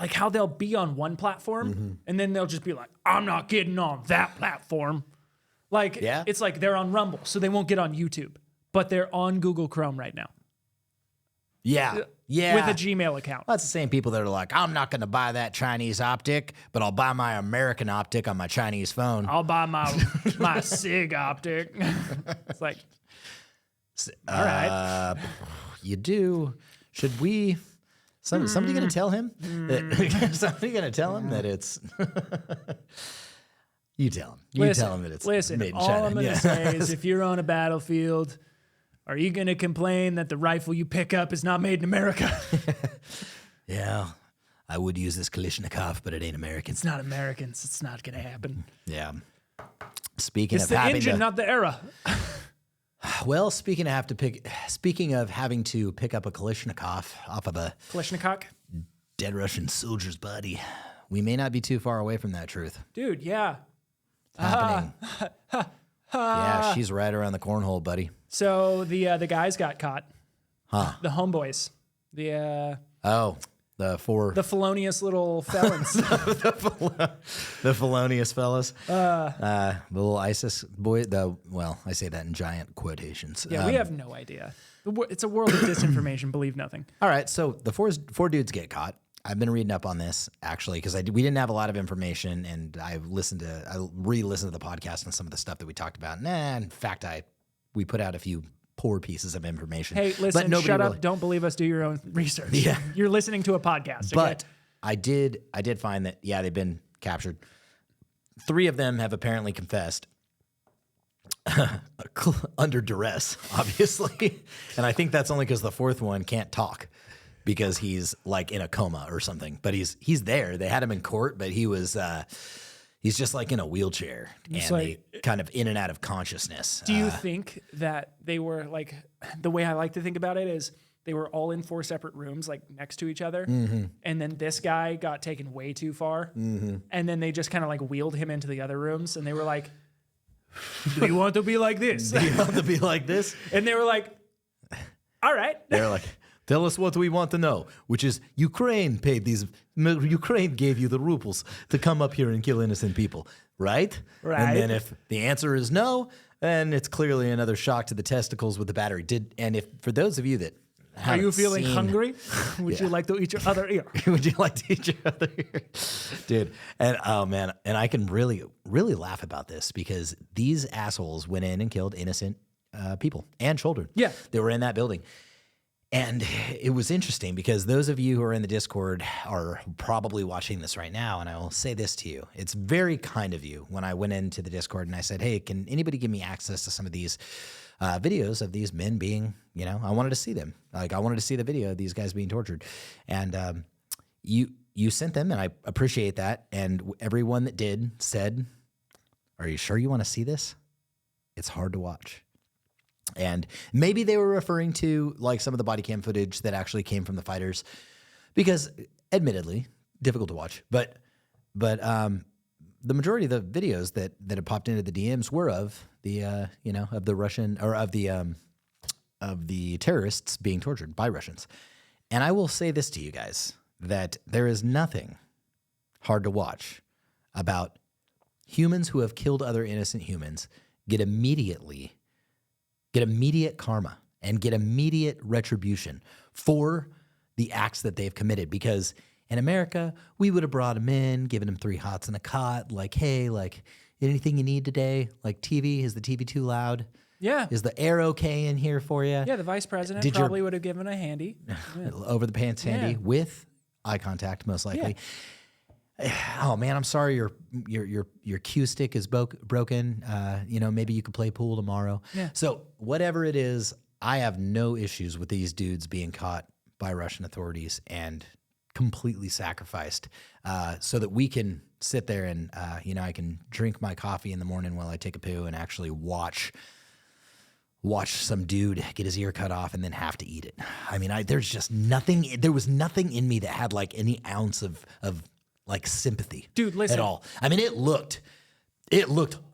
Speaker 2: like how they'll be on one platform and then they'll just be like, I'm not getting on that platform. Like it's like they're on Rumble, so they won't get on YouTube, but they're on Google Chrome right now.
Speaker 1: Yeah. Yeah.
Speaker 2: With a Gmail account.
Speaker 1: That's the same people that are like, I'm not going to buy that Chinese optic, but I'll buy my American optic on my Chinese phone.
Speaker 2: I'll buy my SIG optic. It's like, all right.
Speaker 1: You do. Should we? Somebody going to tell him? Somebody going to tell him that it's. You tell him. You tell him that it's made in China.
Speaker 2: All I'm going to say is if you're on a battlefield, are you going to complain that the rifle you pick up is not made in America?
Speaker 1: Yeah. I would use this Kalashnikov, but it ain't American.
Speaker 2: It's not Americans. It's not going to happen.
Speaker 1: Yeah. Speaking
Speaker 2: It's
Speaker 1: of
Speaker 2: the
Speaker 1: having
Speaker 2: engine,
Speaker 1: to,
Speaker 2: not the era.
Speaker 1: well, speaking of having to pick up a Kalashnikov off of a
Speaker 2: Kalashnikov?
Speaker 1: dead Russian soldier's body, we may not be too far away from that truth.
Speaker 2: Dude, yeah.
Speaker 1: Happening. Yeah, she's right around the cornhole, buddy.
Speaker 2: So the guys got caught.
Speaker 1: Huh.
Speaker 2: The homeboys.
Speaker 1: The four.
Speaker 2: The felonious little felons.
Speaker 1: The felonious fellas. The little ISIS boy. I say that in giant quotations.
Speaker 2: Yeah, we have no idea. It's a world of disinformation. Believe nothing.
Speaker 1: All right, so the four dudes get caught. I've been reading up on this actually because we didn't have a lot of information, and I re-listened to the podcast and some of the stuff that we talked about. In fact, we put out a few poor pieces of information.
Speaker 2: Hey, listen,
Speaker 1: but
Speaker 2: shut up. Don't believe us. Do your own research.
Speaker 1: Yeah.
Speaker 2: You're listening to a podcast. Okay?
Speaker 1: But I did find that, they've been captured. 3 of them have apparently confessed under duress, obviously. And I think that's only because the 4th one can't talk because he's like in a coma or something. But he's there. They had him in court, but he's just like in a wheelchair and they kind of in and out of consciousness.
Speaker 2: Do you think that they were like, the way I like to think about it is they were all in 4 separate rooms, like next to each other. Mm-hmm. And then this guy got taken way too far. Mm-hmm. And then they just kind of like wheeled him into the other rooms. And they were like, do you want to be like this?
Speaker 1: Do you want to be like this?
Speaker 2: And they were like, all right.
Speaker 1: They're like, tell us what we want to know, which is Ukraine gave you the rubles to come up here and kill innocent people, right?
Speaker 2: Right.
Speaker 1: And then if the answer is no, then it's clearly another shock to the testicles with the battery. And if for those of you that
Speaker 2: are you feeling
Speaker 1: seen,
Speaker 2: hungry? Would you like to eat your other ear?
Speaker 1: Would you like to eat your other ear? Dude, and oh man, and I can really, really laugh about this because these assholes went in and killed innocent people and children.
Speaker 2: Yeah.
Speaker 1: They were in that building. And it was interesting because those of you who are in the Discord are probably watching this right now. And I will say this to you. It's very kind of you when I went into the Discord and I said, hey, can anybody give me access to some of these videos of these men being, I wanted to see them. Like I wanted to see the video of these guys being tortured. And you sent them and I appreciate that. And everyone that did said, are you sure you want to see this? It's hard to watch. And maybe they were referring to like some of the body cam footage that actually came from the fighters because admittedly difficult to watch, but the majority of the videos that had popped into the DMs were of the, of the Russian or of the terrorists being tortured by Russians. And I will say this to you guys, that there is nothing hard to watch about humans who have killed other innocent humans get immediate karma and get immediate retribution for the acts that they've committed. Because in America, we would have brought them in, given them 3 hots and a cot, like, hey, like, anything you need today? Like TV, is the TV too loud?
Speaker 2: Yeah.
Speaker 1: Is the air okay in here for you?
Speaker 2: Yeah, the vice president probably would have given a handy.
Speaker 1: Over the pants handy with eye contact, most likely. Oh man, I'm sorry your cue stick is broken. Maybe you could play pool tomorrow.
Speaker 2: Yeah.
Speaker 1: So whatever it is, I have no issues with these dudes being caught by Russian authorities and completely sacrificed, so that we can sit there and I can drink my coffee in the morning while I take a poo and actually watch some dude get his ear cut off and then have to eat it. I mean, there was nothing in me that had like any ounce of like sympathy,
Speaker 2: dude, listen,
Speaker 1: at all. I mean, it looked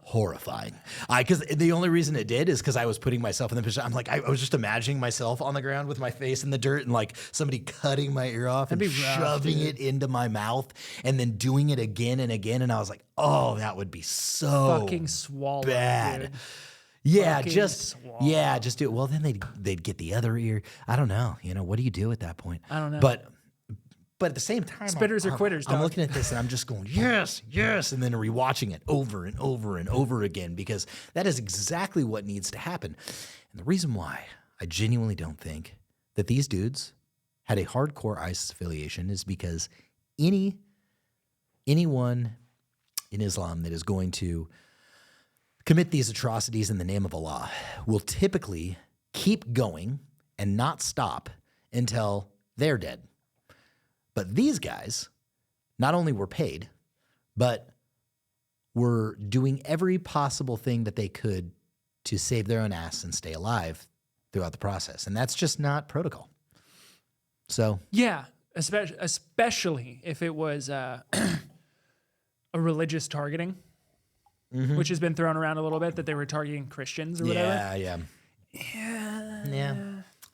Speaker 1: horrifying. Because the only reason it did is because I was putting myself in the position. I'm like, I was just imagining myself on the ground with my face in the dirt and like somebody cutting my ear off and shoving it into my mouth and then doing it again and again. And I was like, oh, that would be so
Speaker 2: fucking swallow,
Speaker 1: bad.
Speaker 2: Dude.
Speaker 1: Yeah, just do it. Well, then they'd get the other ear. I don't know. What do you do at that point?
Speaker 2: I don't know.
Speaker 1: But at the same time,
Speaker 2: spitters are quitters.
Speaker 1: I'm looking at this and I'm just going, yes, and then rewatching it over and over and over again, because that is exactly what needs to happen. And the reason why I genuinely don't think that these dudes had a hardcore ISIS affiliation is because anyone in Islam that is going to commit these atrocities in the name of Allah will typically keep going and not stop until they're dead. But these guys not only were paid, but were doing every possible thing that they could to save their own ass and stay alive throughout the process. And that's just not protocol. So
Speaker 2: yeah, especially if it was a religious targeting. Mm-hmm. Which has been thrown around a little bit, that they were targeting Christians or whatever.
Speaker 1: Yeah.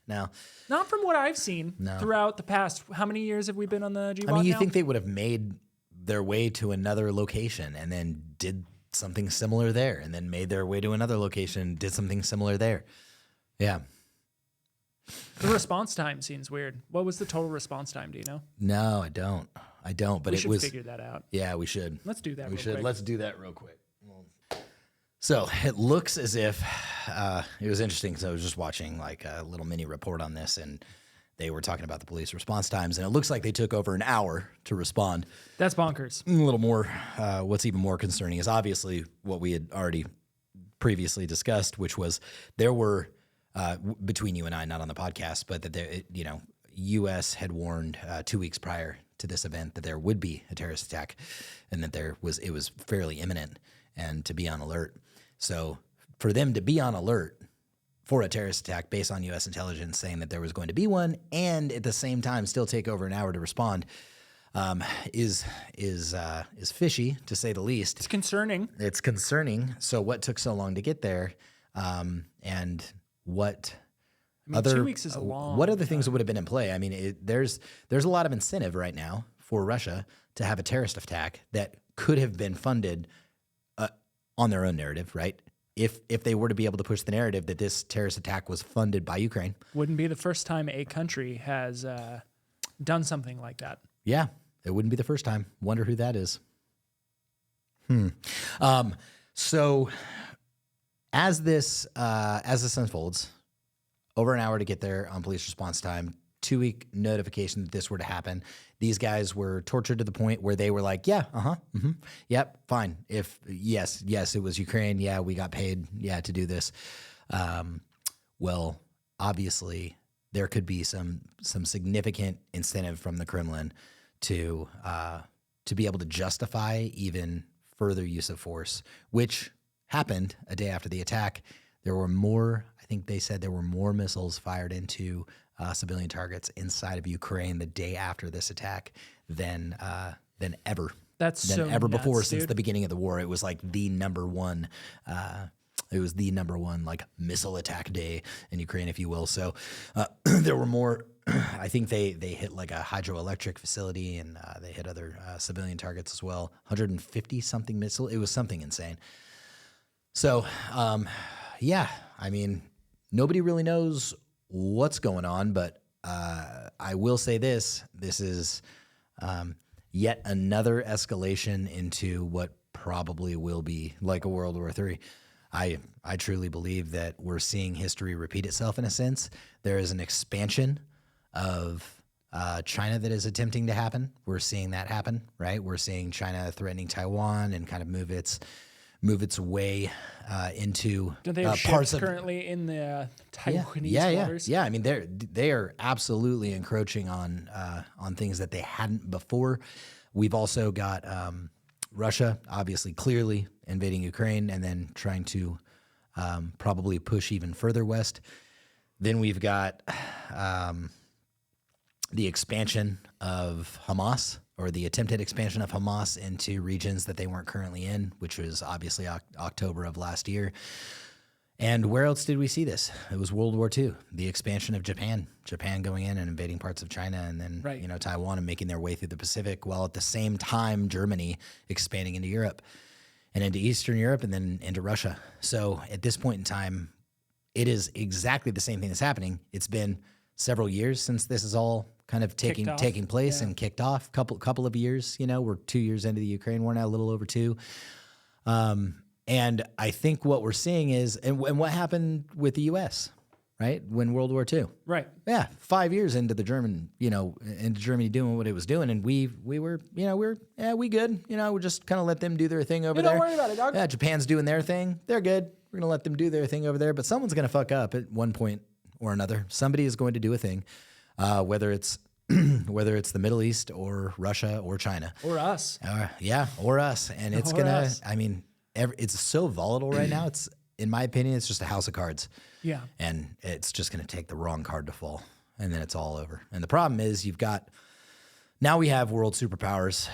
Speaker 1: No.
Speaker 2: Not from what I've seen throughout the past. How many years have we been on the GWOT
Speaker 1: you
Speaker 2: now?
Speaker 1: think they would have made their way to another location and then did something similar there, and then made their way to another location and did something similar there? Yeah.
Speaker 2: The response time seems weird. What was the total response time? Do you know?
Speaker 1: No, I don't. But
Speaker 2: we should figure that out.
Speaker 1: Yeah, we should.
Speaker 2: Let's do that.
Speaker 1: Quick. Let's do that real quick. So it looks as if it was interesting, because I was just watching like a little mini report on this, and they were talking about the police response times, and it looks like they took over an hour to respond.
Speaker 2: That's bonkers.
Speaker 1: A little more. What's even more concerning is obviously what we had already previously discussed, which was there were, between you and I, not on the podcast, but that there, U.S. had warned 2 weeks prior to this event that there would be a terrorist attack, and that it was fairly imminent, and to be on alert. So for them to be on alert for a terrorist attack based on U.S. intelligence saying that there was going to be one, and at the same time still take over an hour to respond, is fishy, to say the least.
Speaker 2: It's concerning.
Speaker 1: It's concerning. So what took so long to get there, and what?
Speaker 2: 2 weeks is a long.
Speaker 1: What other things would have been in play? I mean, there's a lot of incentive right now for Russia to have a terrorist attack that could have been funded on their own narrative, right? If they were to be able to push the narrative that this terrorist attack was funded by Ukraine.
Speaker 2: Wouldn't be the first time a country has done something like that.
Speaker 1: Yeah, it wouldn't be the first time. Wonder who that is. So as this unfolds, over an hour to get there on police response time, 2-week notification that this were to happen. These guys were tortured to the point where they were like, yeah, yep, fine. Yes, it was Ukraine. Yeah, we got paid, to do this. Well, obviously there could be some significant incentive from the Kremlin to be able to justify even further use of force, which happened a day after the attack. There were more, I think they said there were more missiles fired into civilian targets inside of Ukraine the day after this attack than ever. Before, since the beginning of the war. It was like the number one. It was the number one like missile attack day in Ukraine, if you will. So there were more I think they hit like a hydroelectric facility, and they hit other civilian targets as well. 150 something missile. It was something insane. So, yeah, I mean, nobody really knows what's going on, but I will say this: this is yet another escalation into what probably will be like a World War III. I truly believe that we're seeing history repeat itself in a sense. There is an expansion of China that is attempting to happen. We're seeing that happen, right? We're seeing China threatening Taiwan and kind of move its way into
Speaker 2: Don't they have
Speaker 1: parts
Speaker 2: ships
Speaker 1: of
Speaker 2: currently in the Taiwanese waters?
Speaker 1: Yeah. I mean, they are absolutely encroaching on things that they hadn't before. We've also got Russia, obviously, clearly invading Ukraine and then trying to probably push even further west. Then we've got the expansion of Hamas, or the attempted expansion of Hamas into regions that they weren't currently in, which was obviously October of last year. And where else did we see this? It was World War II, the expansion of Japan going in and invading parts of China, and then Taiwan, and making their way through the Pacific, while at the same time Germany expanding into Europe and into Eastern Europe and then into Russia. So at this point in time, it is exactly the same thing that's happening. It's been several years since this is all kind of taking place and kicked off. Couple of years. We're 2 years into the Ukraine war now, a little over 2. And I think what we're seeing is, and what happened with the U.S., right? When World War II.
Speaker 2: Right.
Speaker 1: Yeah. 5 years into the into Germany doing what it was doing. And we good. We just kind of let them do their thing over there.
Speaker 2: Don't worry about it, dog.
Speaker 1: Yeah. Japan's doing their thing. They're good. We're going to let them do their thing over there. But someone's going to fuck up at one point or another. Somebody is going to do a thing, whether it's the Middle East or Russia or China.
Speaker 2: Or us.
Speaker 1: Or us. And it's going to, I mean, it's so volatile right now. It's, in my opinion, it's just a house of cards.
Speaker 2: Yeah.
Speaker 1: And it's just going to take the wrong card to fall, and then it's all over. And the problem is now we have world superpowers,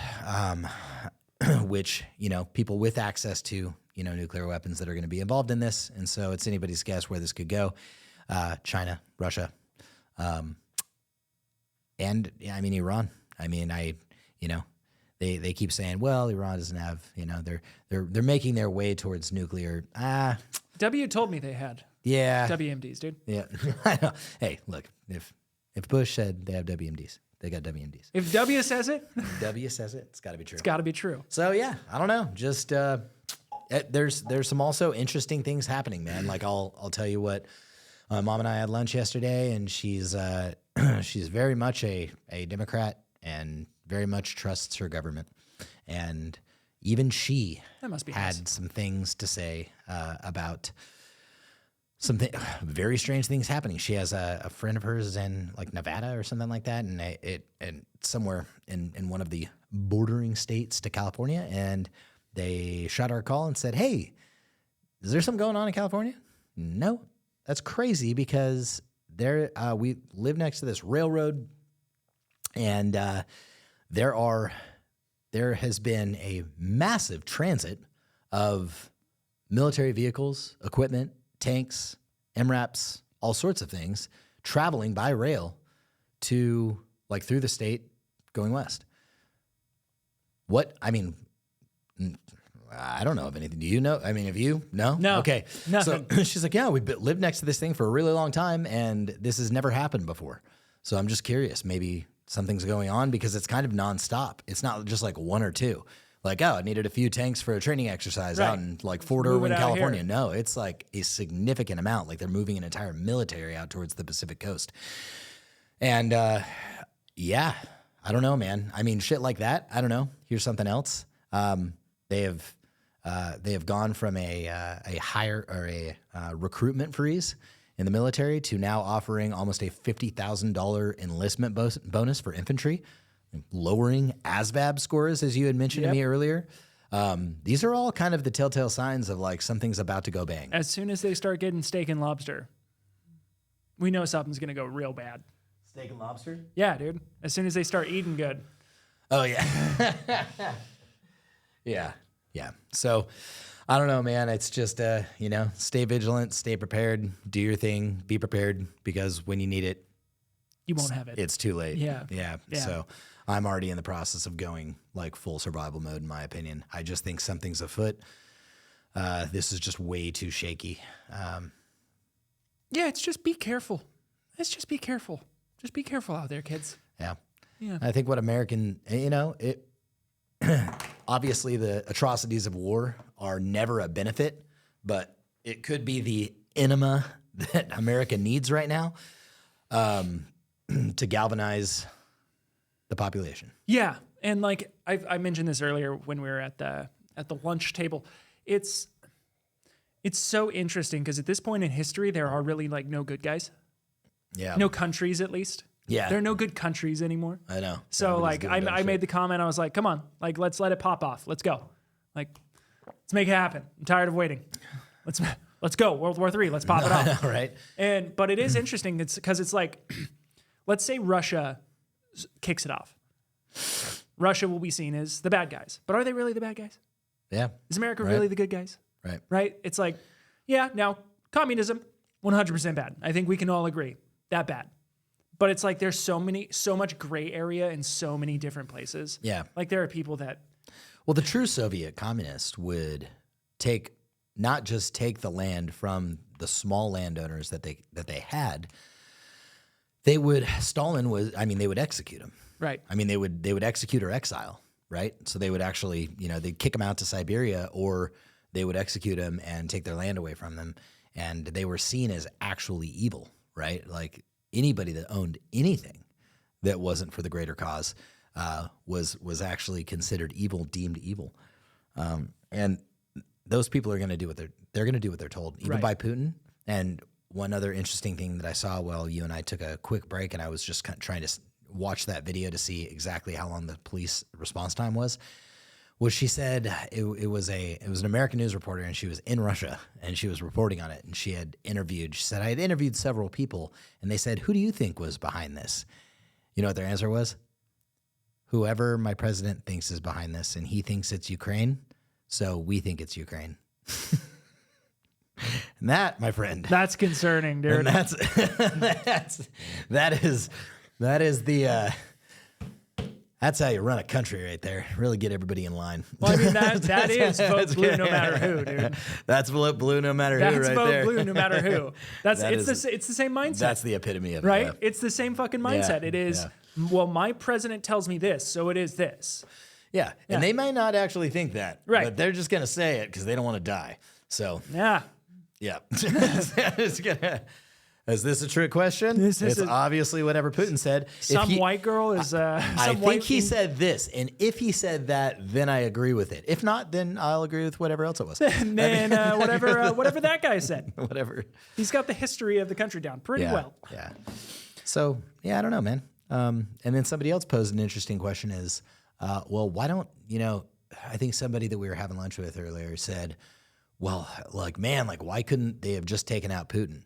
Speaker 1: which, people with access to, nuclear weapons that are going to be involved in this. And so it's anybody's guess where this could go. China, Russia, and I mean, Iran. I mean, they keep saying, well, Iran doesn't have, they're making their way towards nuclear.
Speaker 2: W told me they had.
Speaker 1: Yeah.
Speaker 2: WMDs, dude.
Speaker 1: Yeah. I know. Hey, look, if Bush said they have WMDs, they got WMDs.
Speaker 2: If W says it,
Speaker 1: it's got to be true.
Speaker 2: It's got to be true.
Speaker 1: So yeah, I don't know. Just there's some also interesting things happening, man. Like I'll tell you what. My mom and I had lunch yesterday, and she's very much a Democrat and very much trusts her government. And even she had some things to say about some very strange things happening. She has a friend of hers in like Nevada or something like that, and somewhere in one of the bordering states to California, and they shot our call and said, "Hey, is there something going on in California?" No. That's crazy, because we live next to this railroad, and there has been a massive transit of military vehicles, equipment, tanks, MRAPs, all sorts of things traveling by rail through the state going west. I don't know of anything. Do you know? I mean, have you? No?
Speaker 2: No.
Speaker 1: Okay.
Speaker 2: Nothing.
Speaker 1: So she's like, yeah, we've lived next to this thing for a really long time, and this has never happened before. So I'm just curious. Maybe something's going on, because it's kind of nonstop. It's not just like one or two. Like, I needed a few tanks for a training exercise out in like Fort Irwin, California. No, it's like a significant amount. Like they're moving an entire military out towards the Pacific coast. And yeah, I don't know, man. I mean, shit like that. I don't know. Here's something else. They have gone from a recruitment freeze in the military to now offering almost a $50,000 enlistment bonus for infantry, lowering ASVAB scores, as you had mentioned to me earlier. These are all kind of the telltale signs of like something's about to go bang.
Speaker 2: As soon as they start getting steak and lobster, we know something's going to go real bad.
Speaker 1: Steak and lobster?
Speaker 2: Yeah, dude. As soon as they start eating good.
Speaker 1: Oh, yeah. Yeah. So I don't know, man. It's just, stay vigilant, stay prepared, do your thing, be prepared, because when you need it,
Speaker 2: you won't have it.
Speaker 1: It's too late.
Speaker 2: Yeah.
Speaker 1: Yeah. So I'm already in the process of going like full survival mode, in my opinion. I just think something's afoot. This is just way too shaky.
Speaker 2: Yeah, it's just be careful. It's just be careful. Just be careful out there, kids.
Speaker 1: Yeah.
Speaker 2: Yeah.
Speaker 1: I think what American, it obviously the atrocities of war are never a benefit, but it could be the enema that America needs right now to galvanize the population.
Speaker 2: Yeah, and like I mentioned this earlier when we were at the lunch table, it's so interesting because at this point in history there are really like no good guys, no countries at least.
Speaker 1: Yeah,
Speaker 2: there are no good countries anymore.
Speaker 1: I know.
Speaker 2: So like I made the comment, I was like, come on, like let's let it pop off. Let's go, like let's make it happen. I'm tired of waiting. Let's go. World War III. Let's pop it off.
Speaker 1: Right.
Speaker 2: But it is interesting. It's because it's like, let's say Russia kicks it off. Russia will be seen as the bad guys, but are they really the bad guys?
Speaker 1: Yeah.
Speaker 2: Is America really the good guys?
Speaker 1: Right.
Speaker 2: Right. It's like, yeah. Now communism, 100% bad. I think we can all agree that bad. But it's like there's so much gray area in so many different places.
Speaker 1: Yeah.
Speaker 2: Like there are people that.
Speaker 1: Well, the true Soviet communist would not just take the land from the small landowners that they had. They would execute them.
Speaker 2: Right.
Speaker 1: I mean, they would execute or exile, right? So they would actually, they'd kick them out to Siberia, or they would execute them and take their land away from them. And they were seen as actually evil, right? Like anybody that owned anything that wasn't for the greater cause was actually considered evil, deemed evil. And those people are going to do what they're going to do what they're told, even by Putin. And one other interesting thing that I saw while you and I took a quick break, and I was just trying to watch that video to see exactly how long the police response time was she said it was an American news reporter, and she was in Russia and she was reporting on it, and she said, I had interviewed several people, and they said, who do you think was behind this? You know what their answer was? Whoever my president thinks is behind this, and he thinks it's Ukraine, so we think it's Ukraine. And that, my friend,
Speaker 2: That's concerning, dude.
Speaker 1: and that is that's how you run a country right there. Really get everybody in line.
Speaker 2: Well, I mean, that is vote blue no matter who, dude.
Speaker 1: That's vote blue no matter who
Speaker 2: That's
Speaker 1: right
Speaker 2: vote
Speaker 1: there.
Speaker 2: blue no matter who. It's the same mindset.
Speaker 1: That's the epitome of
Speaker 2: right?
Speaker 1: it.
Speaker 2: It's the same fucking mindset.
Speaker 1: Yeah,
Speaker 2: It is, well, my president tells me this, so it is this.
Speaker 1: Yeah, and they might not actually think that,
Speaker 2: Right.
Speaker 1: but they're just going to say it because they don't want to die. So,
Speaker 2: Yeah.
Speaker 1: yeah. Is this a trick question?
Speaker 2: This is
Speaker 1: it's obviously whatever Putin said.
Speaker 2: Some white girl is.
Speaker 1: I think he said this, and if he said that, then I agree with it. If not, then I'll agree with whatever else it was.
Speaker 2: And then whatever that guy said.
Speaker 1: Whatever.
Speaker 2: He's got the history of the country down pretty well.
Speaker 1: Yeah. So, yeah, I don't know, man. And then somebody else posed an interesting question is, well, why don't, I think somebody that we were having lunch with earlier said, well, why couldn't they have just taken out Putin?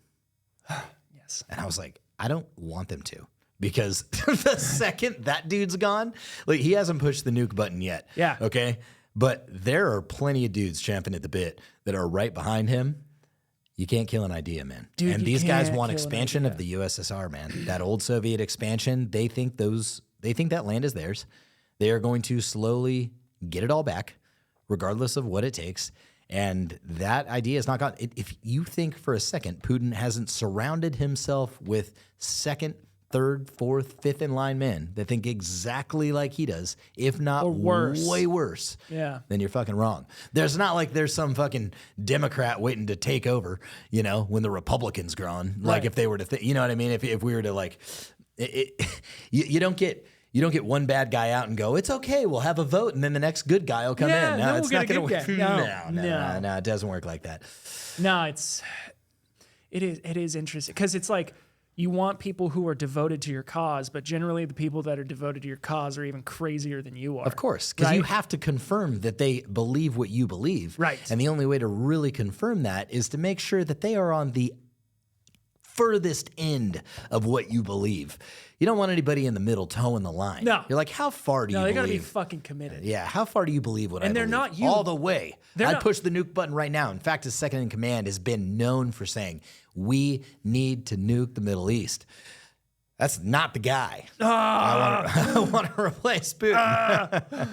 Speaker 2: Yes.
Speaker 1: And I was like, I don't want them to, because the second that dude's gone, like he hasn't pushed the nuke button yet.
Speaker 2: Yeah.
Speaker 1: Okay. But there are plenty of dudes champing at the bit that are right behind him. You can't kill an idea, man.
Speaker 2: Dude,
Speaker 1: and
Speaker 2: you
Speaker 1: these guys
Speaker 2: can't
Speaker 1: want
Speaker 2: kill an
Speaker 1: expansion of
Speaker 2: idea.
Speaker 1: the USSR, man. That old Soviet expansion, they think that land is theirs. They are going to slowly get it all back, regardless of what it takes. And that idea is not gone. If you think for a second Putin hasn't surrounded himself with second, third, fourth, fifth in line men that think exactly like he does, if not
Speaker 2: Or worse.
Speaker 1: way worse,
Speaker 2: Yeah.
Speaker 1: then you're fucking wrong. There's not like there's some fucking Democrat waiting to take over, when the Republicans gone. Like
Speaker 2: Right.
Speaker 1: if they were to, you know what I mean? If we were to like, you don't get. You don't get one bad guy out and go, it's okay, we'll have a vote, and then the next good guy will come
Speaker 2: Yeah,
Speaker 1: in.
Speaker 2: no,
Speaker 1: It's
Speaker 2: we'll
Speaker 1: not
Speaker 2: get a
Speaker 1: going to work.
Speaker 2: good guy. No.
Speaker 1: It doesn't work like that.
Speaker 2: No, it is interesting because it's like you want people who are devoted to your cause, but generally the people that are devoted to your cause are even crazier than you are.
Speaker 1: Of course, because you
Speaker 2: Right?
Speaker 1: have to confirm that they believe what you believe.
Speaker 2: Right.
Speaker 1: And the only way to really confirm that is to make sure that they are on the furthest end of what you believe. You don't want anybody in the middle toeing the line.
Speaker 2: No.
Speaker 1: You're like, how far do you
Speaker 2: No, they
Speaker 1: believe?
Speaker 2: got to be fucking committed.
Speaker 1: Yeah, how far do you believe what I
Speaker 2: And
Speaker 1: believe?
Speaker 2: they're not you.
Speaker 1: All the way.
Speaker 2: They're
Speaker 1: I'd
Speaker 2: not-
Speaker 1: push the nuke button right now. In fact, his second in command has been known for saying, we need to nuke the Middle East. That's not the guy. I want to replace Putin.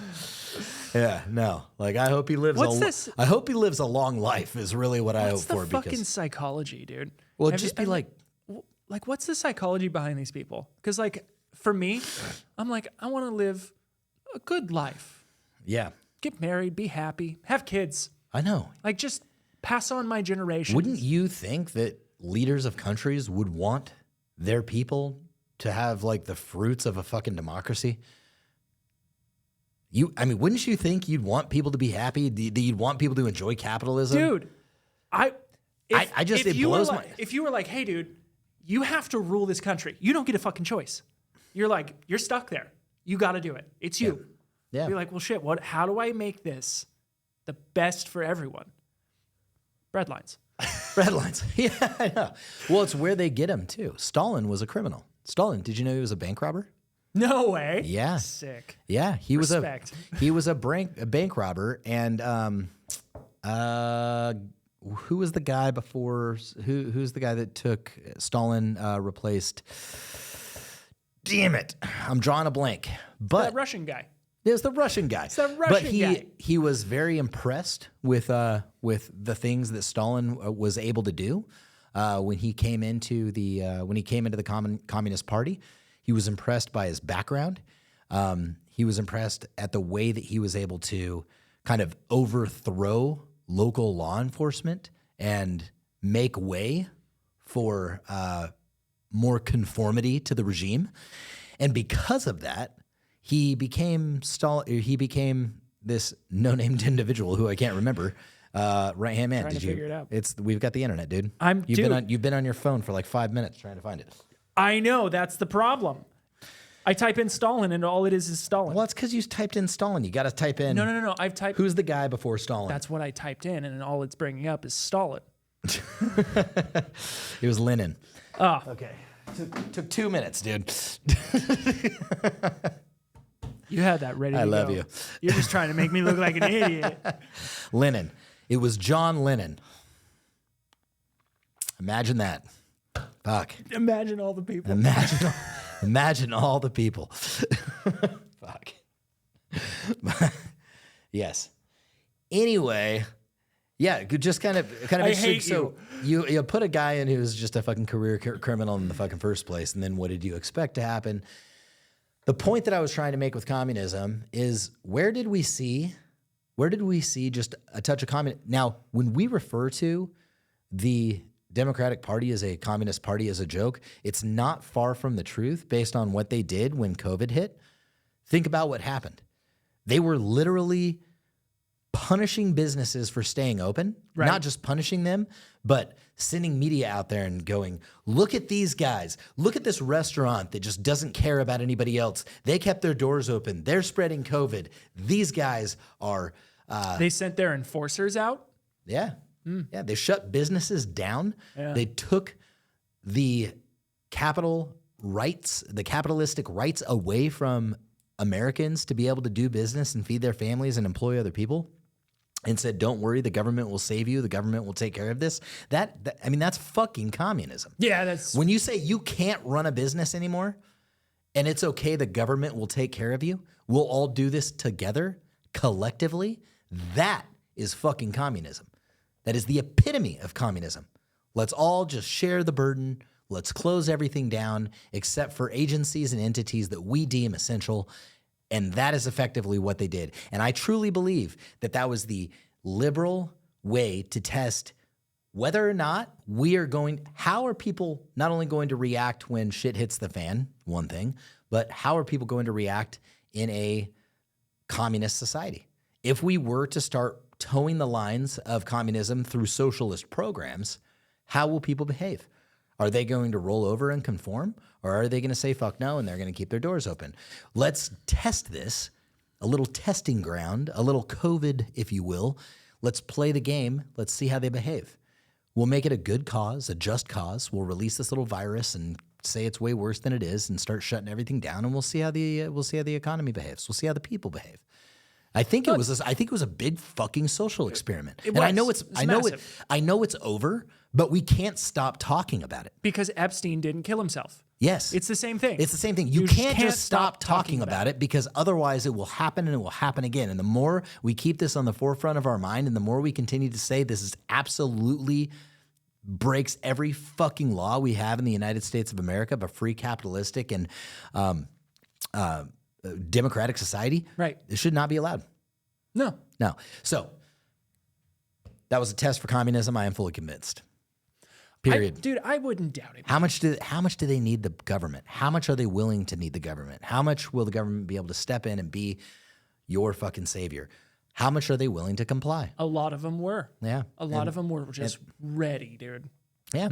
Speaker 1: Yeah, no. Like, I hope he lives. I hope he lives a long life. Is really what I hope for.
Speaker 2: What's the fucking psychology, dude?
Speaker 1: Well,
Speaker 2: what's the psychology behind these people? Because, like, for me, I'm like, I want to live a good life.
Speaker 1: Yeah.
Speaker 2: Get married, be happy, have kids.
Speaker 1: I know.
Speaker 2: Like, just pass on my generation.
Speaker 1: Wouldn't you think that leaders of countries would want their people to have like the fruits of a fucking democracy? Wouldn't you think you'd want people to be happy? That you'd want people to enjoy capitalism?
Speaker 2: Dude,
Speaker 1: it blows my...
Speaker 2: If you were like, hey, dude, you have to rule this country. You don't get a fucking choice. You're like, you're stuck there. You got to do it. It's you.
Speaker 1: Yeah.
Speaker 2: You're like, well, shit, how do I make this the best for everyone? Bread lines.
Speaker 1: Bread lines. Yeah, I know. Well, it's where they get him, too. Stalin was a criminal. Stalin, did you know he was a bank robber?
Speaker 2: No way.
Speaker 1: Yeah.
Speaker 2: Sick.
Speaker 1: Yeah, he
Speaker 2: Respect.
Speaker 1: was a bank robber, and who was the guy before? Who's the guy that took Stalin replaced? Damn it, I'm drawing a blank. But
Speaker 2: that Russian guy.
Speaker 1: There's the Russian guy.
Speaker 2: It's that Russian guy.
Speaker 1: He was very impressed with the things that Stalin was able to do when he came into the Communist Party. He was impressed by his background. He was impressed at the way that he was able to kind of overthrow local law enforcement and make way for more conformity to the regime. And because of that, he became this no-named individual who I can't remember. Right-hand man.
Speaker 2: Trying to figure it out.
Speaker 1: We've got the internet, dude. You've been on your phone for like 5 minutes trying to find it.
Speaker 2: I know, that's the problem. I type in Stalin and all it is Stalin.
Speaker 1: Well, that's because you typed in Stalin. You got to type in.
Speaker 2: No. I've typed.
Speaker 1: Who's the guy before Stalin?
Speaker 2: That's what I typed in, and all it's bringing up is Stalin.
Speaker 1: It was Lenin.
Speaker 2: Oh,
Speaker 1: okay. Took 2 minutes, dude.
Speaker 2: You had that ready to go.
Speaker 1: I love you.
Speaker 2: You're just trying to make me look like an idiot.
Speaker 1: Lenin. It was John Lennon. Imagine that. Fuck.
Speaker 2: Imagine all the people.
Speaker 1: Imagine all the people. Fuck. Yes. Anyway, yeah, just kind of.
Speaker 2: I hate
Speaker 1: so you put a guy in who's just a fucking career criminal in the fucking first place, and then what did you expect to happen? The point that I was trying to make with communism is where did we see just a touch of communism? Now, when we refer to the Democratic Party as a communist party as a joke, it's not far from the truth based on what they did when COVID hit. Think about what happened. They were literally punishing businesses for staying open,
Speaker 2: right.
Speaker 1: Not just punishing them, but sending media out there and going, look at these guys. Look at this restaurant that just doesn't care about anybody else. They kept their doors open. They're spreading COVID. These guys are...
Speaker 2: they sent their enforcers out?
Speaker 1: Yeah. Yeah, they shut businesses down.
Speaker 2: Yeah.
Speaker 1: They took the capitalistic rights away from Americans to be able to do business and feed their families and employ other people, and said, don't worry, the government will save you. The government will take care of this. That's fucking communism.
Speaker 2: Yeah, that's...
Speaker 1: When you say you can't run a business anymore and it's okay, the government will take care of you, we'll all do this together, collectively, that is fucking communism. That is the epitome of communism. Let's all just share the burden. Let's close everything down except for agencies and entities that we deem essential. And that is effectively what they did. And I truly believe that that was the liberal way to test whether or not how are people not only going to react when shit hits the fan, one thing, but how are people going to react in a communist society? If we were to start towing the lines of communism through socialist programs, how will people behave? Are they going to roll over and conform? Or are they going to say fuck no and they're going to keep their doors open? Let's test this, a little testing ground, a little COVID, if you will. Let's play the game. Let's see how they behave. We'll make it a good cause, a just cause. We'll release this little virus and say it's way worse than it is and start shutting everything down, and we'll see how the economy behaves. We'll see how the people behave. I think it was a big fucking social experiment.
Speaker 2: It
Speaker 1: and
Speaker 2: was.
Speaker 1: I know
Speaker 2: Massive.
Speaker 1: I know it's over, but we can't stop talking about it.
Speaker 2: Because Epstein didn't kill himself.
Speaker 1: Yes.
Speaker 2: It's the same thing.
Speaker 1: It's the same thing. You can't just stop talking about it, because otherwise it will happen and it will happen again. And the more we keep this on the forefront of our mind and the more we continue to say this is absolutely breaks every fucking law we have in the United States of America of a free capitalistic and democratic society,
Speaker 2: Right.
Speaker 1: it should not be allowed.
Speaker 2: No.
Speaker 1: No. So that was a test for communism. I am fully convinced. Period.
Speaker 2: Dude, I wouldn't doubt it.
Speaker 1: How much do they need the government? How much are they willing to need the government? How much will the government be able to step in and be your fucking savior? How much are they willing to comply?
Speaker 2: A lot of them were.
Speaker 1: Yeah.
Speaker 2: A lot of them were just ready, dude.
Speaker 1: Yeah.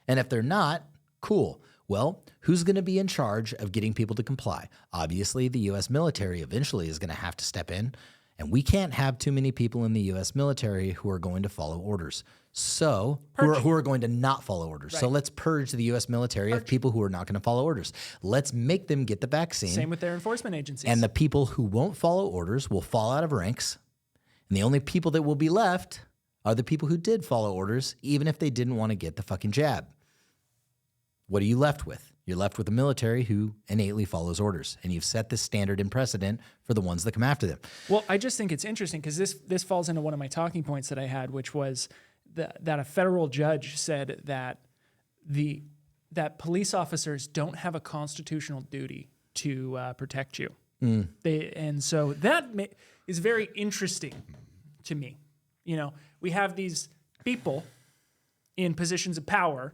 Speaker 1: And if they're not, cool. Well, who's going to be in charge of getting people to comply? Obviously, the U.S. military eventually is going to have to step in, and we can't have too many people in the U.S. military who are going to follow orders. So, who are going to not follow orders.
Speaker 2: Right.
Speaker 1: So let's purge the U.S. military of people who are not going to follow orders. Let's make them get the vaccine.
Speaker 2: Same with their enforcement agencies.
Speaker 1: And the people who won't follow orders will fall out of ranks. And the only people that will be left are the people who did follow orders, even if they didn't want to get the fucking jab. What are you left with? You're left with a military who innately follows orders. And you've set this standard and precedent for the ones that come after them.
Speaker 2: Well, I just think it's interesting because this falls into one of my talking points that I had, which was that a federal judge said that that police officers don't have a constitutional duty to protect you. And so that is very interesting to me. You know, we have these people in positions of power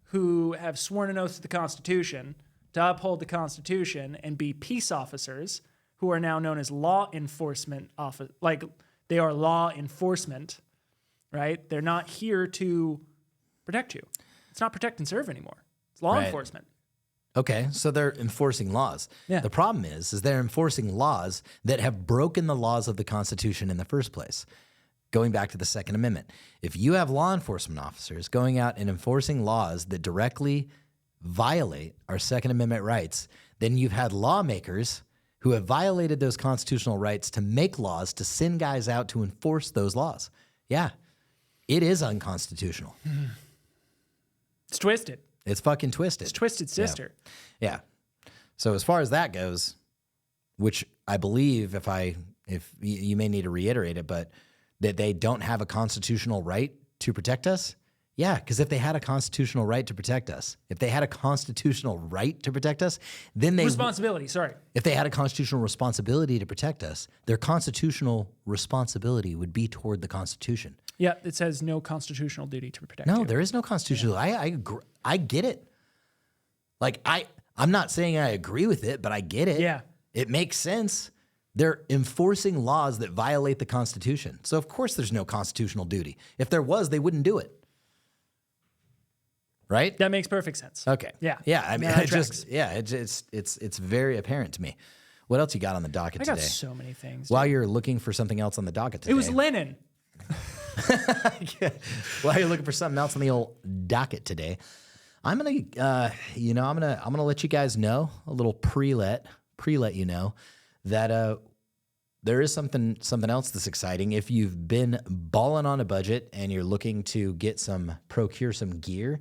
Speaker 2: who have sworn an oath to the Constitution to uphold the Constitution and be peace officers, who are now known as law enforcement office. Like, they are law enforcement, right? They're not here to protect you. It's not protect and serve anymore. It's law enforcement.
Speaker 1: Okay, so they're enforcing laws.
Speaker 2: Yeah.
Speaker 1: The problem is they're enforcing laws that have broken the laws of the Constitution in the first place. Going back to the Second Amendment. If you have law enforcement officers going out and enforcing laws that directly violate our Second Amendment rights, then you've had lawmakers who have violated those constitutional rights to make laws to send guys out to enforce those laws. Yeah, it is unconstitutional.
Speaker 2: It's twisted.
Speaker 1: It's fucking twisted.
Speaker 2: It's twisted sister.
Speaker 1: Yeah. So as far as that goes, which I believe if you may need to reiterate it, but that they don't have a constitutional right to protect us? Yeah, because if they had a constitutional right to protect us, then they
Speaker 2: Responsibility, sorry.
Speaker 1: If they had a constitutional responsibility to protect us, their constitutional responsibility would be toward the Constitution.
Speaker 2: Yeah, it says no constitutional duty to protect you.
Speaker 1: No, there is no constitutional. I get it. Like, I'm not saying I agree with it, but I get it.
Speaker 2: Yeah.
Speaker 1: It makes sense. They're enforcing laws that violate the Constitution. So of course there's no constitutional duty. If there was, they wouldn't do it. Right?
Speaker 2: That makes perfect sense.
Speaker 1: Okay.
Speaker 2: Yeah.
Speaker 1: Yeah. I mean,
Speaker 2: That tracks.
Speaker 1: it's very apparent to me. What else you got on the docket
Speaker 2: I
Speaker 1: today?
Speaker 2: got so many things.
Speaker 1: While you're looking for something else on the docket today.
Speaker 2: It was Lennon.
Speaker 1: While you're looking for something else on the old docket today, I'm gonna let you guys know, a little pre-let you know, that there is something else that's exciting. If you've been balling on a budget and you're looking to procure some gear,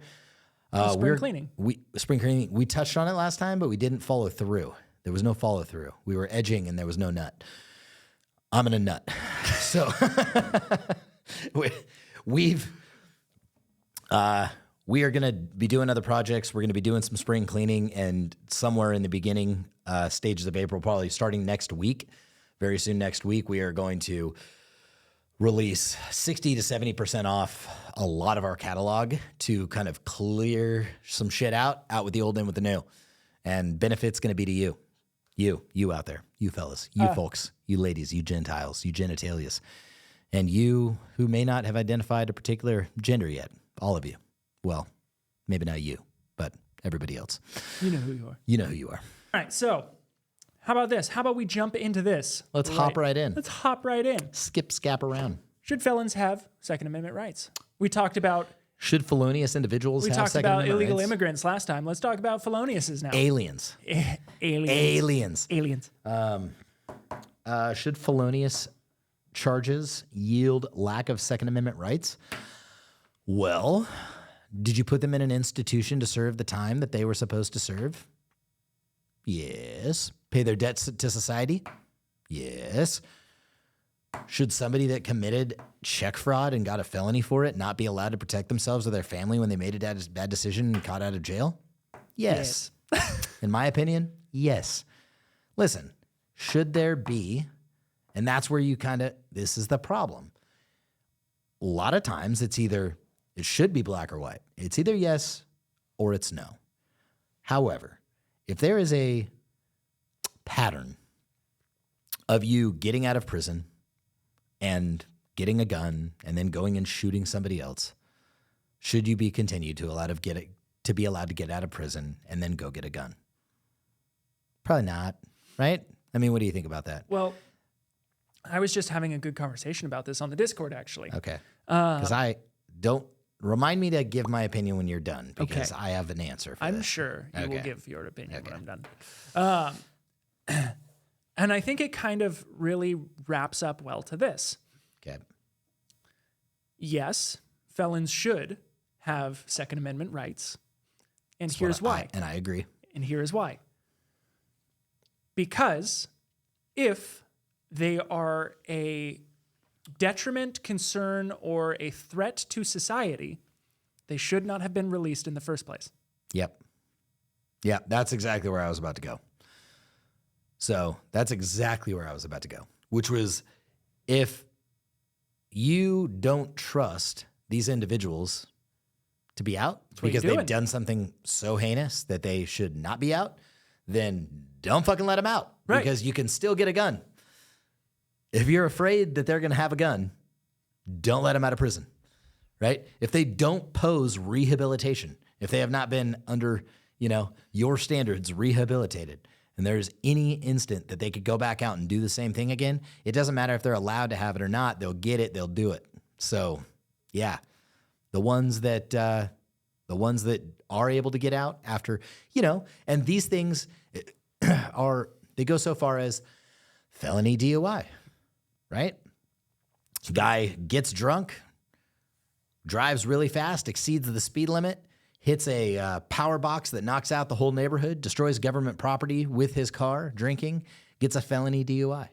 Speaker 2: Spring cleaning.
Speaker 1: We touched on it last time, but we didn't follow through. There was no follow through. We were edging and there was no nut. I'm in a nut. So we are going to be doing other projects. We're going to be doing some spring cleaning, and somewhere in the beginning stages of April, probably starting next week, very soon next week, we are going to release 60 to 70% off a lot of our catalog to kind of clear some shit out with the old in with the new. And benefit's going to be to you. You out there, you fellas, you folks, you ladies, you Gentiles, you genitalias, and you who may not have identified a particular gender yet, all of you. Well, maybe not you, but everybody else.
Speaker 2: You know who you are.
Speaker 1: You know who you are.
Speaker 2: All right, so how about this? How about we jump into this?
Speaker 1: Let's hop right in.
Speaker 2: Let's hop right in.
Speaker 1: Skip, scap around.
Speaker 2: Should felons have Second Amendment rights? We talked about...
Speaker 1: Should felonious individuals have Second Amendment rights?
Speaker 2: We talked about illegal immigrants last time. Let's talk about feloniouses now.
Speaker 1: Aliens.
Speaker 2: Aliens.
Speaker 1: Should felonious charges yield lack of Second Amendment rights? Well, Did you put them in an institution to serve the time that they were supposed to serve? Yes. Pay their debts to society? Yes. Should somebody that committed check fraud and got a felony for it not be allowed to protect themselves or their family when they made a bad decision and got out of jail? Yes. In my opinion, yes. Listen, should there be, and that's where you this is the problem. A lot of times it should be black or white. It's either yes or it's no. However, if there is a pattern of you getting out of prison and getting a gun and then going and shooting somebody else, should you be continued to be allowed to get out of prison and then go get a gun? Probably not, right? I mean, what do you think about that?
Speaker 2: Well, I was just having a good conversation about this on the Discord, actually.
Speaker 1: Okay. Because remind me to give my opinion when you're done, because I have an answer for
Speaker 2: I'm
Speaker 1: this.
Speaker 2: sure you will give your opinion when I'm done. And I think it kind of really wraps up well to this.
Speaker 1: Okay.
Speaker 2: Yes, felons should have Second Amendment rights. And here's why.
Speaker 1: And I agree.
Speaker 2: And here is why. Because if they are a detriment, concern, or a threat to society, they should not have been released in the first place.
Speaker 1: Yep. Yeah, that's exactly where I was about to go. So that's exactly where I was about to go, which was if you don't trust these individuals to be out because they've done something so heinous that they should not be out, then don't fucking let them out, because you can still get a gun. If you're afraid that they're going to have a gun, don't let them out of prison, right? If they don't pose rehabilitation, if they have not been under, your standards rehabilitated, and there's any instant that they could go back out and do the same thing again, it doesn't matter if they're allowed to have it or not. They'll get it. They'll do it. So, yeah, the ones that are able to get out after, and these things they go so far as felony DUI, right? Guy gets drunk, drives really fast, exceeds the speed limit, hits a power box that knocks out the whole neighborhood, destroys government property with his car, drinking, gets a felony DUI.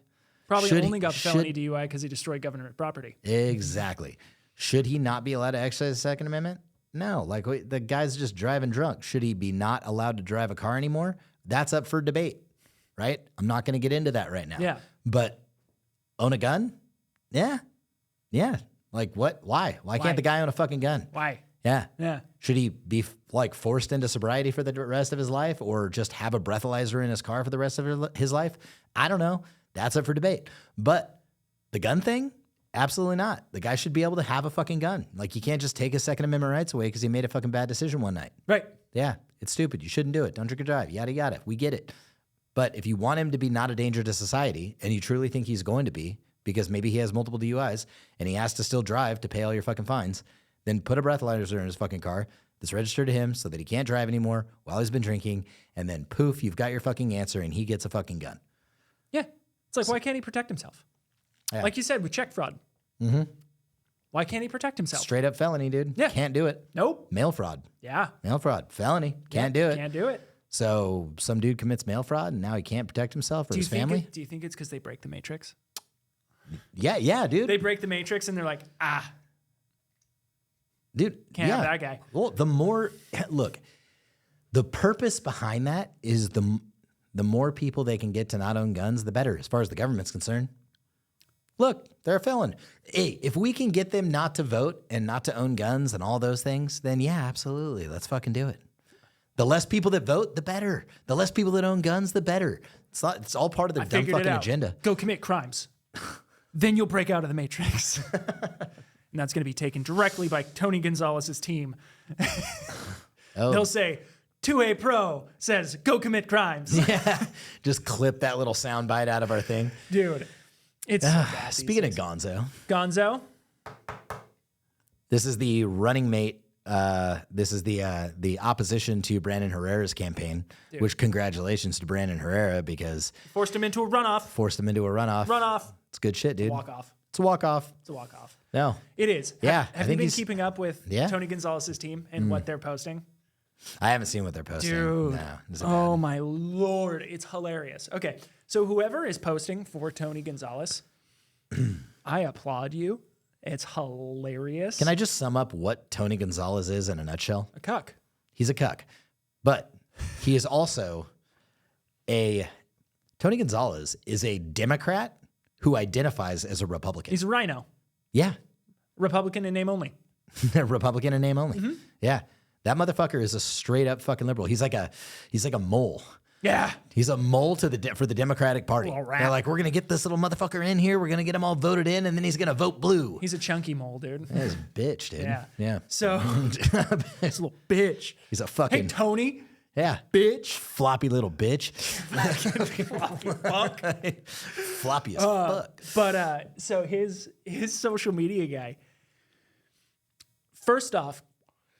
Speaker 2: Probably only got the felony DUI because he destroyed government property.
Speaker 1: Exactly. Should he not be allowed to exercise the Second Amendment? No. Like, the guy's just driving drunk. Should he be not allowed to drive a car anymore? That's up for debate, right? I'm not going to get into that right now.
Speaker 2: Yeah.
Speaker 1: But own a gun? Yeah. Yeah. Like, what? Why? Why can't the guy own a fucking gun?
Speaker 2: Why?
Speaker 1: Yeah.
Speaker 2: Yeah.
Speaker 1: Should he be forced into sobriety for the rest of his life, or just have a breathalyzer in his car for the rest of his life? I don't know. That's up for debate. But the gun thing? Absolutely not. The guy should be able to have a fucking gun. Like, you can't just take his Second Amendment rights away because he made a fucking bad decision one night.
Speaker 2: Right.
Speaker 1: Yeah. It's stupid. You shouldn't do it. Don't drink and drive. Yada, yada. We get it. But if you want him to be not a danger to society, and you truly think he's going to be, because maybe he has multiple DUIs and he has to still drive to pay all your fucking fines, then put a breathalyzer in his fucking car that's registered to him so that he can't drive anymore while he's been drinking, and then poof, you've got your fucking answer and he gets a fucking gun.
Speaker 2: Yeah. It's like, why can't he protect himself?
Speaker 1: Yeah.
Speaker 2: Like you said, with check fraud.
Speaker 1: Mm-hmm.
Speaker 2: Why can't he protect himself?
Speaker 1: Straight up felony, dude.
Speaker 2: Yeah.
Speaker 1: Can't do it.
Speaker 2: Nope.
Speaker 1: Mail fraud.
Speaker 2: Yeah.
Speaker 1: Mail fraud. Felony. Can't do it.
Speaker 2: Can't do it.
Speaker 1: So some dude commits mail fraud and now he can't protect himself or his family?
Speaker 2: Do you think it's because they break the matrix?
Speaker 1: Yeah, dude.
Speaker 2: They break the matrix and they're like,
Speaker 1: dude,
Speaker 2: can't have that guy.
Speaker 1: Well, the purpose behind that is the more people they can get to not own guns, the better, as far as the government's concerned. Look, they're a felon. Hey, if we can get them not to vote and not to own guns and all those things, then yeah, absolutely. Let's fucking do it. The less people that vote, the better. The less people that own guns, the better. It's all part of their dumb fucking agenda.
Speaker 2: Go commit crimes. Then you'll break out of the matrix. And that's going to be taken directly by Tony Gonzalez's team. They'll say, 2A Pro says, go commit crimes.
Speaker 1: Yeah. Just clip that little soundbite out of our thing.
Speaker 2: Dude, it's so bad.
Speaker 1: Speaking of
Speaker 2: Gonzo.
Speaker 1: This is the running mate. This is the opposition to Brandon Herrera's campaign, dude. Which congratulations to Brandon Herrera, because
Speaker 2: forced him into a runoff.
Speaker 1: Runoff. It's good shit, dude.
Speaker 2: Walk off.
Speaker 1: It's a walk-off.
Speaker 2: It's a walk-off.
Speaker 1: No.
Speaker 2: It is.
Speaker 1: Yeah, I
Speaker 2: Have you
Speaker 1: think
Speaker 2: been
Speaker 1: he's-
Speaker 2: keeping up with
Speaker 1: Yeah.
Speaker 2: Tony Gonzalez's team and what they're posting?
Speaker 1: I haven't seen what they're posting.
Speaker 2: Dude.
Speaker 1: No. Is it
Speaker 2: Oh
Speaker 1: bad?
Speaker 2: my Lord. It's hilarious. Okay. So whoever is posting for Tony Gonzalez, I applaud you. It's hilarious.
Speaker 1: Can I just sum up what Tony Gonzalez is in a nutshell?
Speaker 2: A cuck.
Speaker 1: He's a cuck. But he is also Tony Gonzalez is a Democrat who identifies as a Republican.
Speaker 2: He's a rhino.
Speaker 1: Yeah.
Speaker 2: Republican in name only.
Speaker 1: Republican in name only. Yeah. That motherfucker is a straight up fucking liberal. He's like a mole.
Speaker 2: Yeah.
Speaker 1: He's a mole for the Democratic Party.
Speaker 2: Little rat.
Speaker 1: They're like, we're gonna get this little motherfucker in here. We're gonna get him all voted in, and then he's gonna vote blue.
Speaker 2: He's a chunky mole, dude.
Speaker 1: He's a bitch, dude.
Speaker 2: Yeah.
Speaker 1: Yeah.
Speaker 2: So, he's a little bitch.
Speaker 1: He's a
Speaker 2: Hey,
Speaker 1: fucking
Speaker 2: Tony,
Speaker 1: yeah
Speaker 2: bitch.
Speaker 1: floppy little bitch.
Speaker 2: Fuck.
Speaker 1: Floppy as fuck.
Speaker 2: But so his social media guy, first off,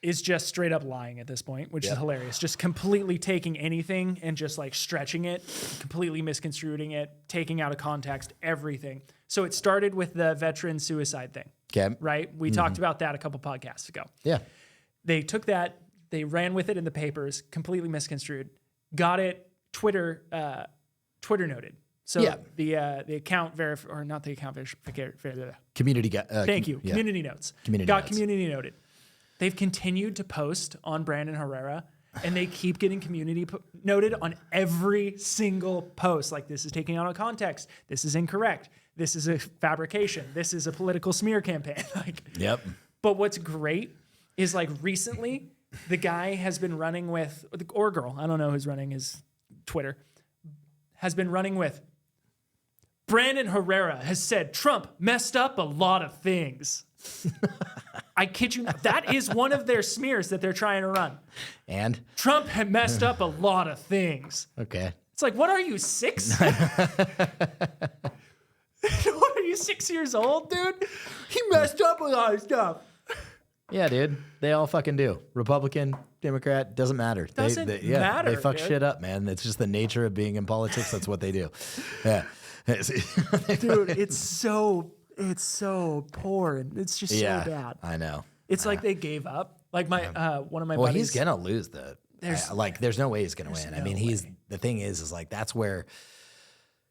Speaker 2: is just straight up lying at this point, which is hilarious. Just completely taking anything and just like stretching it, completely misconstruing it, taking out of context, everything. So it started with the veteran suicide thing,
Speaker 1: Okay.
Speaker 2: right? We talked about that a couple podcasts ago.
Speaker 1: Yeah.
Speaker 2: They took that, they ran with it in the papers, completely misconstrued, got it Twitter noted. So
Speaker 1: Yeah.
Speaker 2: the account or not the account verification.
Speaker 1: Community guy.
Speaker 2: Thank you.
Speaker 1: Yeah.
Speaker 2: Community notes.
Speaker 1: Community
Speaker 2: got
Speaker 1: notes.
Speaker 2: community noted. They've continued to post on Brandon Herrera, and they keep getting community noted on every single post. Like, this is taken out of context. This is incorrect. This is a fabrication. This is a political smear campaign. Like,
Speaker 1: Yep.
Speaker 2: but what's great is like recently the guy has been running with, or girl, I don't know who's running his Twitter, has been running with Brandon Herrera has said Trump messed up a lot of things. I kid you not. That is one of their smears that they're trying to run.
Speaker 1: And
Speaker 2: Trump had messed up a lot of things.
Speaker 1: okay.
Speaker 2: It's like, what are you, 6? What are you, 6 years old, dude? He messed up a lot of stuff.
Speaker 1: Yeah, dude. They all fucking do. Republican, Democrat, doesn't matter.
Speaker 2: Doesn't matter,
Speaker 1: They fuck
Speaker 2: dude.
Speaker 1: shit up, man. It's just the nature of being in politics. That's what they do. Yeah.
Speaker 2: Dude, it's so poor and it's just so bad.
Speaker 1: I know.
Speaker 2: It's like they gave up. Like my one of my
Speaker 1: Well,
Speaker 2: buddies.
Speaker 1: he's gonna lose there's no way he's gonna win. I mean, the thing is like that's where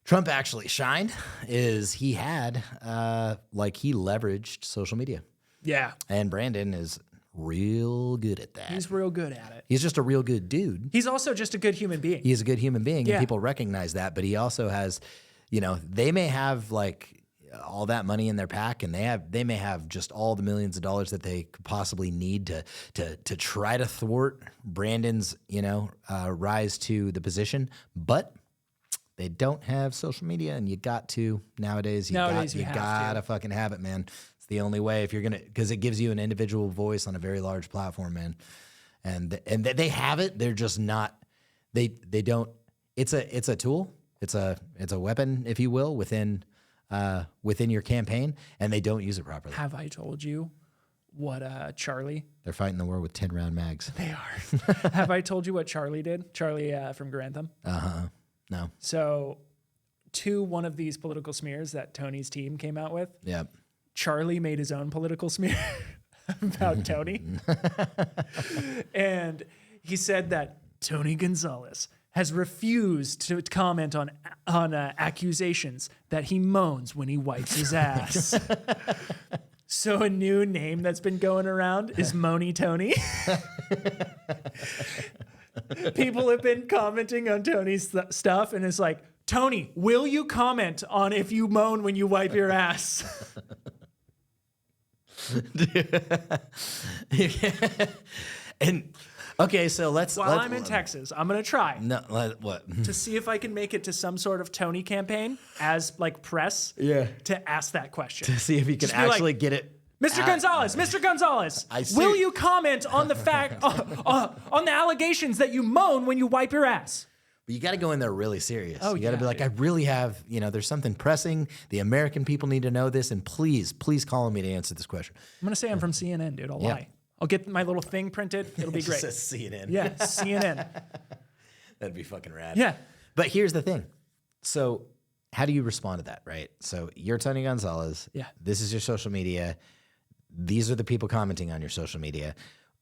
Speaker 1: Trump actually shined. Is he had he leveraged social media,
Speaker 2: Yeah,
Speaker 1: and Brandon is real good at that.
Speaker 2: he's real good at it.
Speaker 1: He's just a real good dude.
Speaker 2: He's also just a good human being.
Speaker 1: He's a good human being,
Speaker 2: Yeah.
Speaker 1: and people recognize that. But he also has, they may have like all that money in their pack, and they may have just all the millions of dollars that they could possibly need to try to thwart Brandon's rise to the position, but they don't have social media, and you got to nowadays. You
Speaker 2: Nowadays you have
Speaker 1: gotta
Speaker 2: to.
Speaker 1: fucking have it, man. It's the only way if you're gonna, because it gives you an individual voice on a very large platform, man. And they have it. They're just not. They don't. It's a tool. It's a weapon, if you will, within your campaign, and they don't use it properly.
Speaker 2: Have I told you what Charlie?
Speaker 1: They're fighting the war with 10-round mags.
Speaker 2: They are. Have I told you what Charlie did? Charlie from Grantham.
Speaker 1: No.
Speaker 2: So, to one of these political smears that Tony's team came out with,
Speaker 1: Yep.
Speaker 2: Charlie made his own political smear about Tony. And he said that Tony Gonzalez has refused to comment on accusations that he moans when he wipes his ass. So a new name that's been going around is Moany Tony. People have been commenting on Tony's stuff, and it's like, Tony, will you comment on if you moan when you wipe your ass?
Speaker 1: And okay, so
Speaker 2: While I'm in Texas, I'm going to try
Speaker 1: what?
Speaker 2: to see if I can make it to some sort of Tony campaign as like press
Speaker 1: Yeah.
Speaker 2: to ask that question.
Speaker 1: To see if you can
Speaker 2: Just be like,
Speaker 1: actually get it.
Speaker 2: Mr. Gonzalez, Mr. Gonzalez,
Speaker 1: I see.
Speaker 2: will you comment on the fact on the allegations that you moan when you wipe your ass?
Speaker 1: But you got to go in there really serious.
Speaker 2: Oh,
Speaker 1: you got to
Speaker 2: yeah,
Speaker 1: be like, I really have, there's something pressing. The American people need to know this, and please call on me to answer this question.
Speaker 2: I'm going to say I'm from CNN, dude. I'll
Speaker 1: Yeah.
Speaker 2: lie. I'll get my little thing printed. It'll be
Speaker 1: It
Speaker 2: great.
Speaker 1: just says CNN.
Speaker 2: Yeah, CNN.
Speaker 1: That'd be fucking rad.
Speaker 2: Yeah.
Speaker 1: But here's the thing. So how do you respond to that, right? So you're Tony Gonzalez.
Speaker 2: Yeah.
Speaker 1: This is your social media. These are the people commenting on your social media.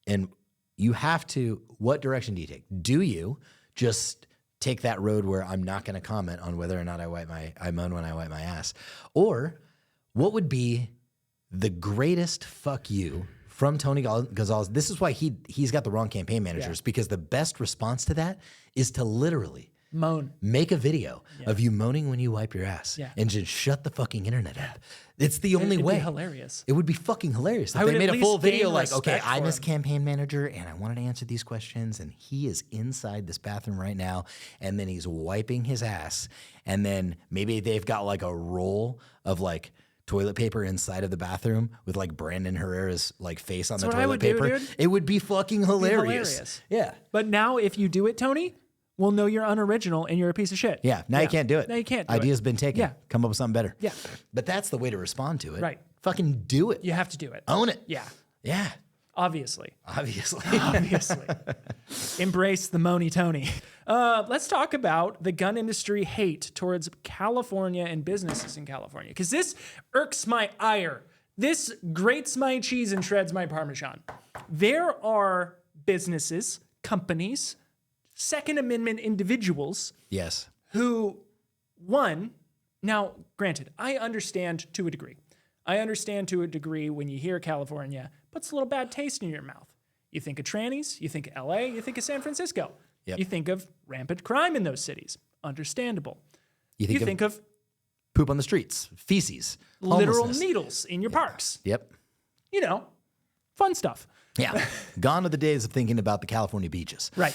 Speaker 1: And you have to, what direction do you take? Do you just take that road where I'm not going to comment on whether or not I moan when I wipe my ass? Or what would be the greatest fuck you from Tony Gonzalez? This is why he's got the wrong campaign managers, because the best response to that is to literally
Speaker 2: moan.
Speaker 1: Make a video of you moaning when you wipe your ass and just shut the fucking internet up. It's the only way.
Speaker 2: It'd be hilarious.
Speaker 1: It would be fucking hilarious. If
Speaker 2: I would
Speaker 1: they made
Speaker 2: at
Speaker 1: a full
Speaker 2: least gain
Speaker 1: video like, okay,
Speaker 2: respect
Speaker 1: I'm
Speaker 2: for
Speaker 1: his
Speaker 2: him.
Speaker 1: campaign manager and I wanted to answer these questions and he is inside this bathroom right now and then he's wiping his ass and then maybe they've got like a roll of like toilet paper inside of the bathroom with like Brandon Herrera's like face on the
Speaker 2: what I
Speaker 1: toilet
Speaker 2: would do,
Speaker 1: paper.
Speaker 2: dude.
Speaker 1: It would be fucking hilarious.
Speaker 2: hilarious.
Speaker 1: Yeah.
Speaker 2: But now if you do it, Tony, we'll know you're unoriginal and you're a piece of shit.
Speaker 1: Yeah. Now you can't do it.
Speaker 2: Now you can't do
Speaker 1: Idea's
Speaker 2: it.
Speaker 1: been taken.
Speaker 2: Yeah.
Speaker 1: Come up with something better.
Speaker 2: Yeah.
Speaker 1: But that's the way to respond to it.
Speaker 2: Right.
Speaker 1: Fucking do it.
Speaker 2: You have to do it.
Speaker 1: Own it.
Speaker 2: Yeah.
Speaker 1: Yeah.
Speaker 2: Obviously.
Speaker 1: Obviously.
Speaker 2: Obviously. Embrace the Moni Tony. Let's talk about the gun industry hate towards California and businesses in California, because this irks my ire. This grates my cheese and shreds my Parmesan. There are businesses, companies, Second Amendment individuals
Speaker 1: Yes.
Speaker 2: who, one, now granted, I understand to a degree. I understand to a degree when you hear California, puts a little bad taste in your mouth. You think of trannies, you think of LA, you think of San Francisco.
Speaker 1: Yep.
Speaker 2: You think of rampant crime in those cities. Understandable.
Speaker 1: You
Speaker 2: You think of
Speaker 1: poop on the streets, feces,
Speaker 2: literal
Speaker 1: homelessness.
Speaker 2: needles in your parks.
Speaker 1: Yep.
Speaker 2: You know, fun stuff.
Speaker 1: Yeah. Gone are the days of thinking about the California beaches.
Speaker 2: Right.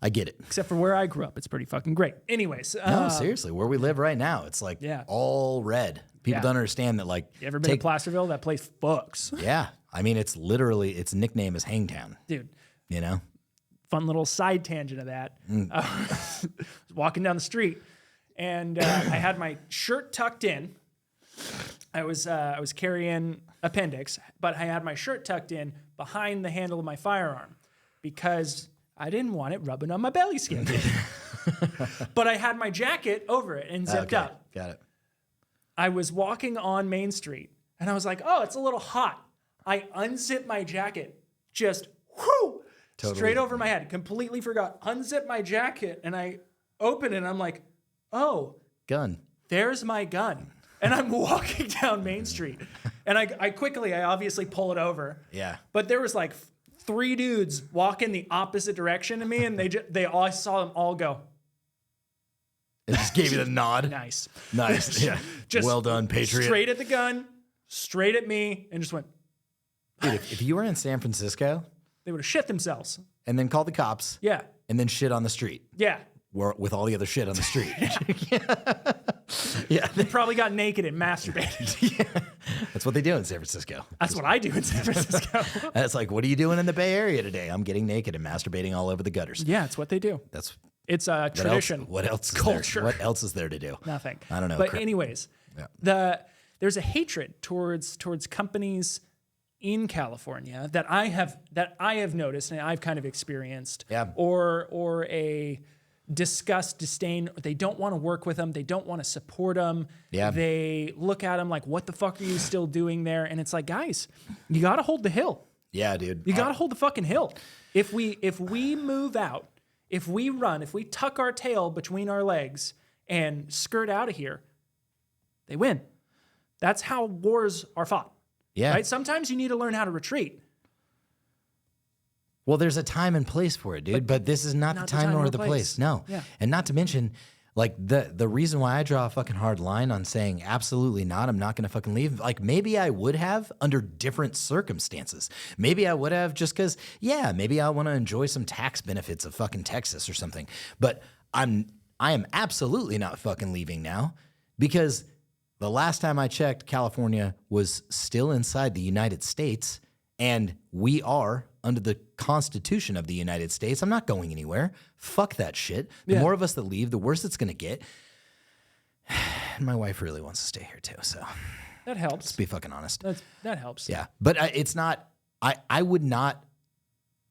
Speaker 1: I get it.
Speaker 2: Except for where I grew up. It's pretty fucking great. Anyways.
Speaker 1: No, seriously, where we live right now, it's like
Speaker 2: Yeah.
Speaker 1: all red. People
Speaker 2: Yeah.
Speaker 1: don't understand that, like,
Speaker 2: You ever been to Placerville? That place fucks.
Speaker 1: yeah. I mean, it's literally, its nickname is Hangtown,
Speaker 2: Dude.
Speaker 1: you know?
Speaker 2: Fun little side tangent of that. I was walking down the street, and I had my shirt tucked in. I was carrying appendix, but I had my shirt tucked in behind the handle of my firearm because I didn't want it rubbing on my belly skin. But I had my jacket over it and zipped
Speaker 1: Okay,
Speaker 2: up.
Speaker 1: got it.
Speaker 2: I was walking on Main Street, and I was like, "Oh, it's a little hot." I unzipped my jacket, just whoo, straight over my head. Completely forgot. Unzip my jacket, and I open it, and I'm like, "Oh,
Speaker 1: Gun.
Speaker 2: there's my gun." And I'm walking down Main Street, and I obviously pull it over.
Speaker 1: Yeah.
Speaker 2: But there was like three dudes walking the opposite direction of me, and I saw them all go,
Speaker 1: It just gave you the nod.
Speaker 2: "Nice."
Speaker 1: Nice. Yeah.
Speaker 2: Just
Speaker 1: well done, Patriot.
Speaker 2: Straight at the gun, straight at me, and just went,
Speaker 1: Dude, if you were in San Francisco
Speaker 2: they would have shit themselves.
Speaker 1: and then called the cops
Speaker 2: Yeah.
Speaker 1: and then shit on the street
Speaker 2: Yeah.
Speaker 1: with all the other shit on the street. Yeah.
Speaker 2: They probably got naked and masturbated.
Speaker 1: That's what they do in San Francisco.
Speaker 2: That's what I do in San Francisco.
Speaker 1: And it's like, what are you doing in the Bay Area today? I'm getting naked and masturbating all over the gutters.
Speaker 2: Yeah, it's what they do.
Speaker 1: That's
Speaker 2: It's a tradition.
Speaker 1: What else? Is
Speaker 2: Culture.
Speaker 1: There? What else is there to do?
Speaker 2: Nothing.
Speaker 1: I don't know.
Speaker 2: But anyways,
Speaker 1: Yeah.
Speaker 2: there's a hatred towards companies in California that I have noticed and I've kind of experienced.
Speaker 1: Yeah.
Speaker 2: Or a disgust, disdain. They don't want to work with them. They don't want to support them.
Speaker 1: Yeah.
Speaker 2: They look at them like, "What the fuck are you still doing there?" And it's like, guys, you got to hold the hill.
Speaker 1: Yeah, dude.
Speaker 2: You got to hold the fucking hill. If we move out, if we run, if we tuck our tail between our legs and skirt out of here, they win. That's how wars are fought.
Speaker 1: Yeah.
Speaker 2: Right? Sometimes you need to learn how to retreat.
Speaker 1: Well, there's a time and place for it, dude. But this is not the time nor the place. No.
Speaker 2: Yeah.
Speaker 1: And not to mention, like the reason why I draw a fucking hard line on saying absolutely not, I'm not going to fucking leave. Like maybe I would have under different circumstances. Maybe I would have just because, yeah, maybe I want to enjoy some tax benefits of fucking Texas or something. But I am absolutely not fucking leaving now because the last time I checked, California was still inside the United States, and we are under the Constitution of the United States. I'm not going anywhere. Fuck that shit. The more of us that leave, the worse it's going to get. And my wife really wants to stay here too, so
Speaker 2: That helps.
Speaker 1: let's be fucking honest.
Speaker 2: That helps.
Speaker 1: Yeah, but it's not. I would not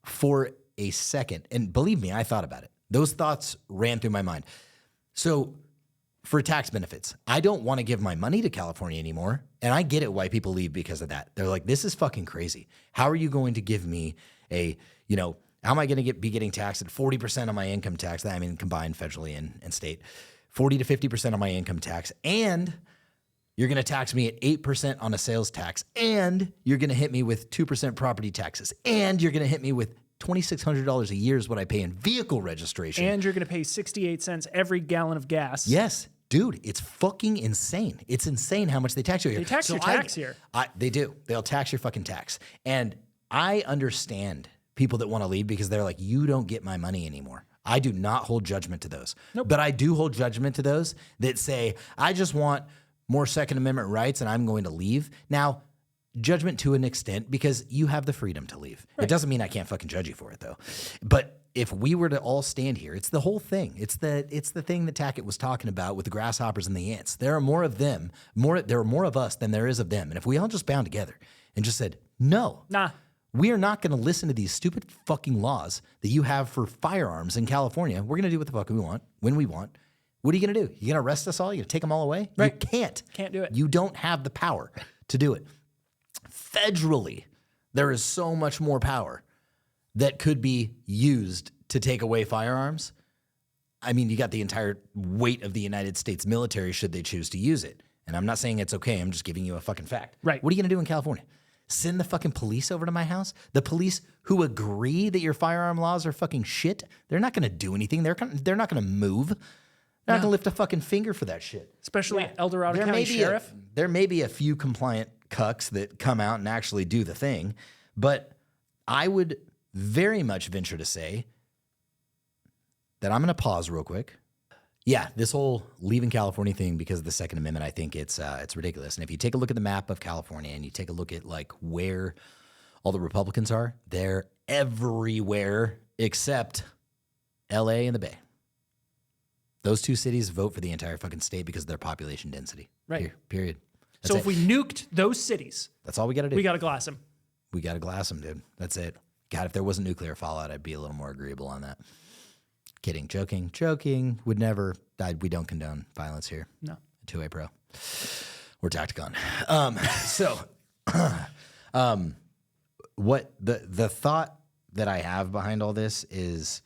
Speaker 1: for a second, and believe me, I thought about it. Those thoughts ran through my mind. So for tax benefits. I don't want to give my money to California anymore. And I get it why people leave because of that. They're like, this is fucking crazy. How are you going to give me how am I going to be getting taxed at 40% of my income tax? I mean, combined federally and state, 40 to 50% of my income tax. And you're going to tax me at 8% on a sales tax. And you're going to hit me with 2% property taxes. And you're going to hit me with $2,600 a year is what I pay in vehicle registration.
Speaker 2: And you're going to pay 68 cents every gallon of gas.
Speaker 1: Yes. Dude, it's fucking insane. It's insane how much they tax you here.
Speaker 2: They tax your tax here.
Speaker 1: They do. They'll tax your fucking tax. And I understand people that want to leave because they're like, you don't get my money anymore. I do not hold judgment to those.
Speaker 2: Nope.
Speaker 1: But I do hold judgment to those that say, I just want more Second Amendment rights and I'm going to leave. Now, judgment to an extent because you have the freedom to leave. Right. It doesn't mean I can't fucking judge you for it though. But if we were to all stand here, it's the whole thing. It's the thing that Tackett was talking about with the grasshoppers and the ants. There are more of them. There are more of us than there is of them. And if we all just bound together and just said, no, we are not going to listen to these stupid fucking laws that you have for firearms in California. We're going to do what the fuck we want, when we want. What are you going to do? You going to arrest us all? You going to take them all away?
Speaker 2: Right.
Speaker 1: You can't.
Speaker 2: Can't do it.
Speaker 1: You don't have the power to do it. Federally, there is so much more power that could be used to take away firearms. I mean, you got the entire weight of the United States military should they choose to use it. And I'm not saying it's okay. I'm just giving you a fucking fact.
Speaker 2: Right.
Speaker 1: What are you going to do in California? Send the fucking police over to my house? The police who agree that your firearm laws are fucking shit? They're not going to do anything. They're not going to move. They're not going to lift a fucking finger for that shit.
Speaker 2: Especially El Dorado County Sheriff.
Speaker 1: There may be a few compliant cucks that come out and actually do the thing, but I would very much venture to say that I'm going to pause real quick. Yeah, this whole leaving California thing because of the Second Amendment, I think it's ridiculous. And if you take a look at the map of California and you take a look at like where all the Republicans are, they're everywhere except LA and the Bay. Those two cities vote for the entire fucking state because of their population density.
Speaker 2: Right.
Speaker 1: Period.
Speaker 2: So if we nuked those cities,
Speaker 1: that's all we got to do.
Speaker 2: We got to glass them.
Speaker 1: We got to glass them, dude. That's it. God, if there wasn't nuclear fallout, I'd be a little more agreeable on that. Kidding, joking. Would never. We don't condone violence here.
Speaker 2: No.
Speaker 1: 2A Pro. We're Tacticon. What the thought that I have behind all this is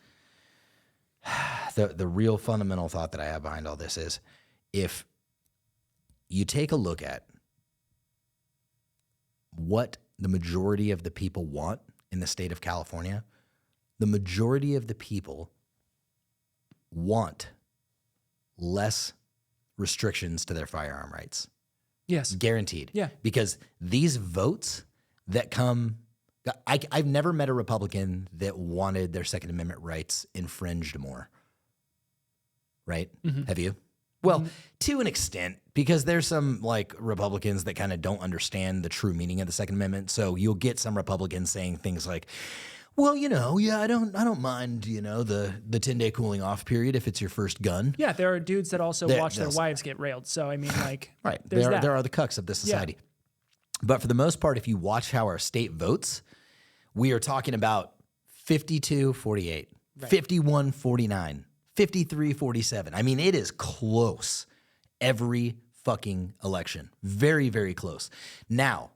Speaker 1: the real fundamental thought that I have behind all this is if you take a look at what the majority of the people want in the state of California, the majority of the people want less restrictions to their firearm rights.
Speaker 2: Yes.
Speaker 1: Guaranteed.
Speaker 2: Yeah.
Speaker 1: Because these votes that come, I've never met a Republican that wanted their Second Amendment rights infringed more. Right? Mm-hmm. Have you? Well, to an extent, because there's some like Republicans that kind of don't understand the true meaning of the Second Amendment. So you'll get some Republicans saying things like, well, I don't mind, the 10-day cooling off period if it's your first gun.
Speaker 2: Yeah, there are dudes that also watch their wives get railed. So I mean, like,
Speaker 1: right, there are the cucks of this society. Yeah. But for the most part, if you watch how our state votes, we are talking about 52-48, right. 51-49, 53-47. I mean, it is close every fucking election. Very, very close. Now,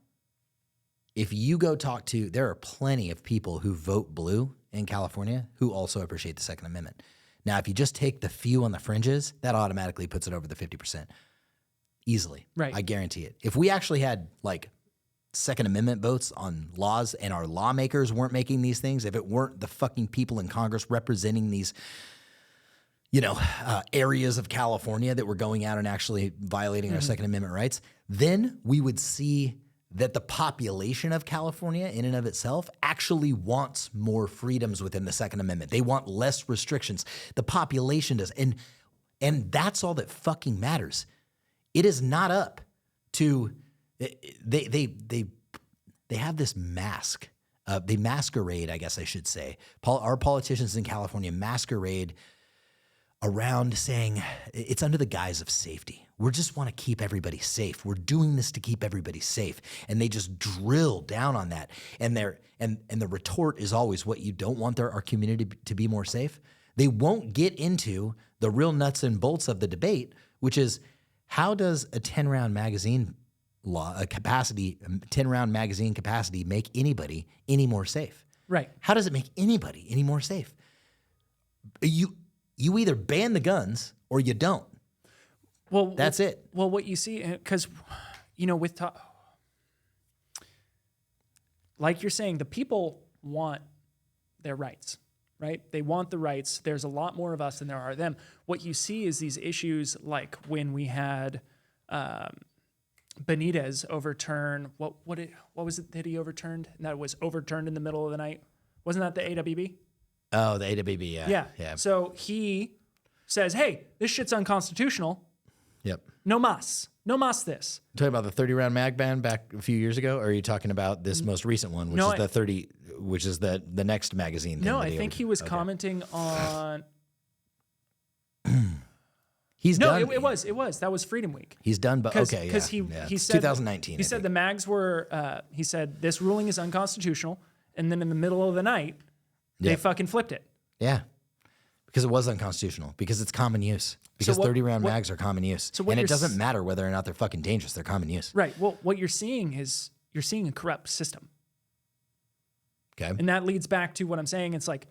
Speaker 1: if you go talk to, there are plenty of people who vote blue in California who also appreciate the Second Amendment. Now, if you just take the few on the fringes, that automatically puts it over the 50%. Easily.
Speaker 2: Right.
Speaker 1: I guarantee it. If we actually had like Second Amendment votes on laws and our lawmakers weren't making these things, if it weren't the fucking people in Congress representing these, areas of California that were going out and actually violating our Second Amendment rights, then we would see that the population of California in and of itself actually wants more freedoms within the Second Amendment. They want less restrictions. The population does. And that's all that fucking matters. It is not up to they have this mask. They masquerade, I guess I should say. Our politicians in California masquerade around saying it's under the guise of safety. We just want to keep everybody safe. We're doing this to keep everybody safe. And they just drill down on that. And the retort is always, what, you don't want our community to be more safe? They won't get into the real nuts and bolts of the debate, which is how does a 10-round magazine law, a 10-round magazine capacity make anybody any more safe?
Speaker 2: Right.
Speaker 1: How does it make anybody any more safe? You either ban the guns or you don't.
Speaker 2: Well,
Speaker 1: That's it.
Speaker 2: Well, what you see, because, with like you're saying, the people want their rights, right? They want the rights. There's a lot more of us than there are them. What you see is these issues like when we had Benitez overturn, what was it that he overturned? And that was overturned in the middle of the night. Wasn't that the AWB?
Speaker 1: Oh, the AWB, yeah.
Speaker 2: Yeah. So he says, hey, this shit's unconstitutional.
Speaker 1: Yep.
Speaker 2: No mas this.
Speaker 1: You talking about the 30-round mag ban back a few years ago, or are you talking about this most recent one, which is the next magazine thing?
Speaker 2: No, I think he was commenting on.
Speaker 1: He's done.
Speaker 2: It was. That was Freedom Week.
Speaker 1: He's done, but okay,
Speaker 2: because he said
Speaker 1: 2019.
Speaker 2: He said the mags were. He said this ruling is unconstitutional, and then in the middle of the night, they fucking flipped it.
Speaker 1: Yeah, because it was unconstitutional. Because it's common use. Because 30-round mags are common use, and it doesn't matter whether or not they're fucking dangerous. They're common use.
Speaker 2: Right. Well, what you're seeing is a corrupt system.
Speaker 1: Okay.
Speaker 2: And that leads back to what I'm saying. It's like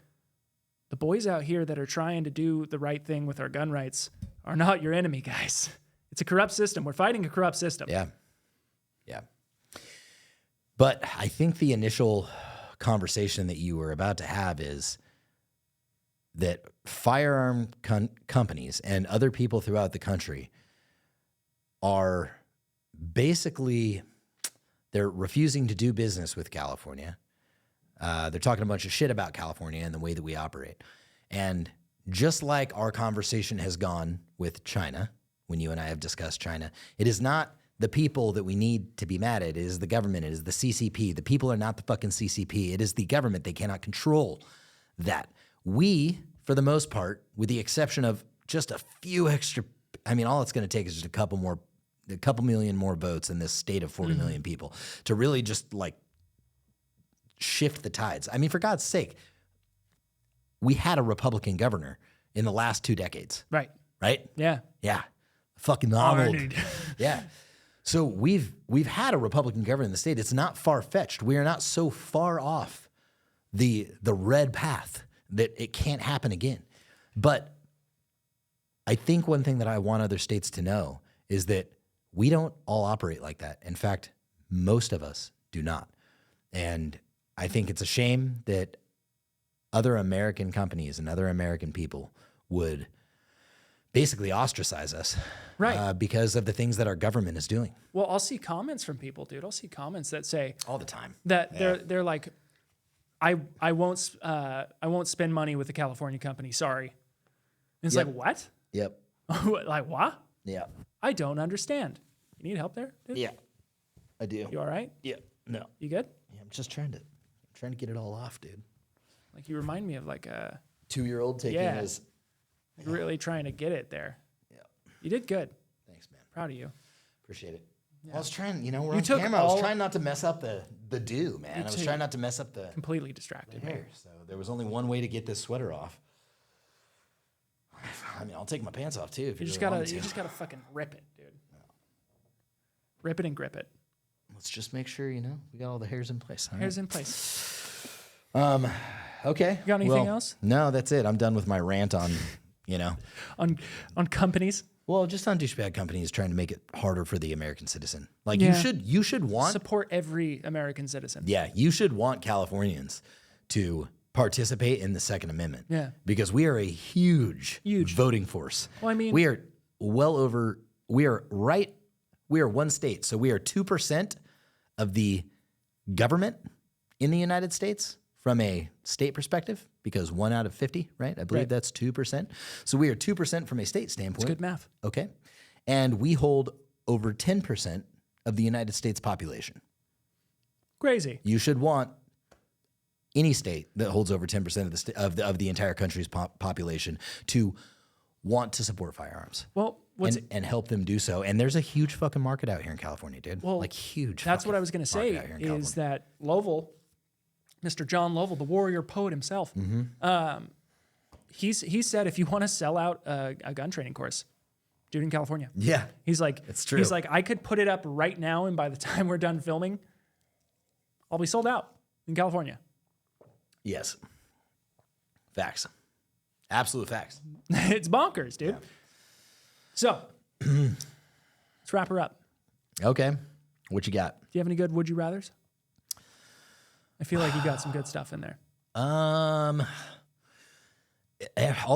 Speaker 2: the boys out here that are trying to do the right thing with our gun rights are not your enemy, guys. It's a corrupt system. We're fighting a corrupt system.
Speaker 1: Yeah. Yeah. But I think the initial conversation that you were about to have is that firearm companies and other people throughout the country are basically, they're refusing to do business with California. They're talking a bunch of shit about California and the way that we operate. And just like our conversation has gone with China, when you and I have discussed China, it is not the people that we need to be mad at. It is the government. It is the CCP. The people are not the fucking CCP. It is the government. They cannot control that. We, for the most part, with the exception of just a few extra, all it's going to take is just a couple million more votes in this state of 40 million people to really just like shift the tides. For God's sake, we had a Republican governor in the last 2 decades.
Speaker 2: Right.
Speaker 1: Right?
Speaker 2: Yeah.
Speaker 1: Yeah. Fucking Arnold. Yeah. So we've had a Republican governor in the state. It's not far-fetched. We are not so far off the red path that it can't happen again. But I think one thing that I want other states to know is that we don't all operate like that. In fact, most of us do not. And I think it's a shame that other American companies and other American people would basically ostracize us,
Speaker 2: right?
Speaker 1: Because of the things that our government is doing.
Speaker 2: Well, I'll see comments from people, dude. I'll see comments that say
Speaker 1: all the time
Speaker 2: that they're like, I won't spend money with a California company. Sorry. And it's like, what?
Speaker 1: Yep.
Speaker 2: Like what?
Speaker 1: Yeah.
Speaker 2: I don't understand. You need help there, dude?
Speaker 1: Yeah, I do.
Speaker 2: You all right?
Speaker 1: Yeah. No.
Speaker 2: You good?
Speaker 1: Yeah, I'm just trying to get it all off, dude.
Speaker 2: Like you remind me of like a
Speaker 1: 2-year-old taking his.
Speaker 2: Really trying to get it there.
Speaker 1: Yeah.
Speaker 2: You did good.
Speaker 1: Thanks, man.
Speaker 2: Proud of you.
Speaker 1: Appreciate it. Yeah. I was trying, we're on camera. I was trying not to mess up the do, man. I was trying not to mess up the
Speaker 2: completely distracted
Speaker 1: hair. So there was only one way to get this sweater off. I'll take my pants off too if you
Speaker 2: just gotta fucking rip it, dude. No. Rip it and grip it.
Speaker 1: Let's just make sure, we got all the hairs in place.
Speaker 2: Hairs in place.
Speaker 1: Okay.
Speaker 2: You got anything else?
Speaker 1: No, that's it. I'm done with my rant on,
Speaker 2: on companies.
Speaker 1: Well, just on douchebag companies trying to make it harder for the American citizen. Like you should want
Speaker 2: support every American citizen.
Speaker 1: Yeah, you should want Californians to participate in the Second Amendment.
Speaker 2: Yeah.
Speaker 1: Because we are a huge voting force.
Speaker 2: Well,
Speaker 1: we are we are one state. So we are 2% of the government in the United States from a state perspective, because 1 out of 50, right? I believe that's 2%. So we are 2% from a state standpoint.
Speaker 2: That's good math.
Speaker 1: Okay. And we hold over 10% of the United States population.
Speaker 2: Crazy.
Speaker 1: You should want any state that holds over 10% of the entire country's population to want to support firearms.
Speaker 2: Well,
Speaker 1: and help them do so. And there's a huge fucking market out here in California, dude.
Speaker 2: Well,
Speaker 1: like huge.
Speaker 2: That's what I was going to say is that Lovell, Mr. John Lovell, the warrior poet himself, he said if you want to sell out a gun training course, Dude in California.
Speaker 1: Yeah.
Speaker 2: He's like,
Speaker 1: It's true.
Speaker 2: He's like, I could put it up right now, and by the time we're done filming, I'll be sold out in California.
Speaker 1: Yes. Facts. Absolute facts.
Speaker 2: It's bonkers, dude.
Speaker 1: Yeah.
Speaker 2: So let's wrap her up.
Speaker 1: Okay. What you got?
Speaker 2: Do you have any good would you rathers? I feel like you got some good stuff in there.
Speaker 1: All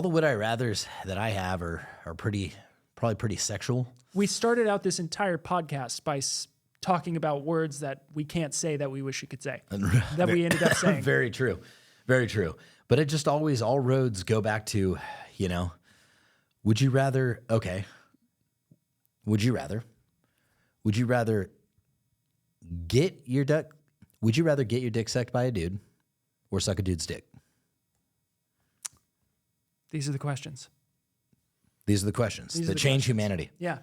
Speaker 1: the would I rathers that I have are probably pretty sexual.
Speaker 2: We started out this entire podcast by talking about words that we can't say that we wish we could say, that we ended up saying.
Speaker 1: Very true. Very true. But it just always, all roads go back to, would you rather, okay. Would you rather get your dick sucked by a dude or suck a dude's dick?
Speaker 2: These are the questions.
Speaker 1: These are the questions that change humanity.
Speaker 2: Yeah.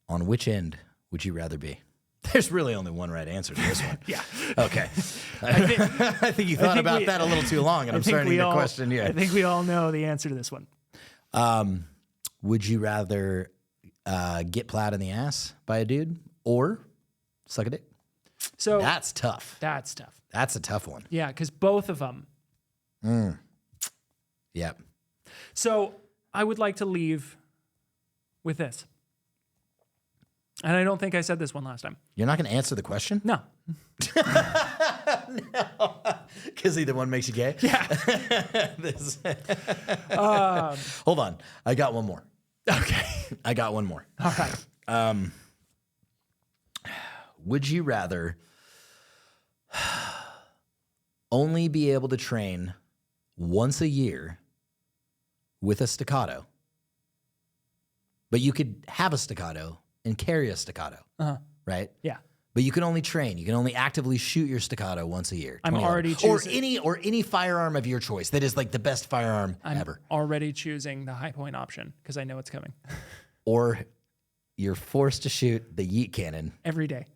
Speaker 1: On which end would you rather be? There's really only one right answer to this one.
Speaker 2: Yeah.
Speaker 1: Okay. I think you thought about that a little too long, and I'm starting to question you.
Speaker 2: I think we all know the answer to this one.
Speaker 1: Would you rather get plowed in the ass by a dude or suck a dick?
Speaker 2: So
Speaker 1: That's tough.
Speaker 2: That's tough.
Speaker 1: That's a tough one.
Speaker 2: Yeah, because both of them.
Speaker 1: Yep.
Speaker 2: So I would like to leave with this. And I don't think I said this one last time.
Speaker 1: You're not going to answer the question?
Speaker 2: No.
Speaker 1: Because either one makes you gay?
Speaker 2: Yeah.
Speaker 1: Hold on. I got one more.
Speaker 2: Okay.
Speaker 1: I got one more.
Speaker 2: All right.
Speaker 1: Would you rather only be able to train once a year with a staccato, but you could have a staccato and carry a staccato, right?
Speaker 2: Yeah.
Speaker 1: But you can only train. You can only actively shoot your staccato once a year.
Speaker 2: I'm
Speaker 1: 20
Speaker 2: already
Speaker 1: hours.
Speaker 2: choosing.
Speaker 1: Or any firearm of your choice that is like the best firearm ever.
Speaker 2: Already choosing the high point option because I know it's coming.
Speaker 1: Or you're forced to shoot the yeet cannon.
Speaker 2: Every day.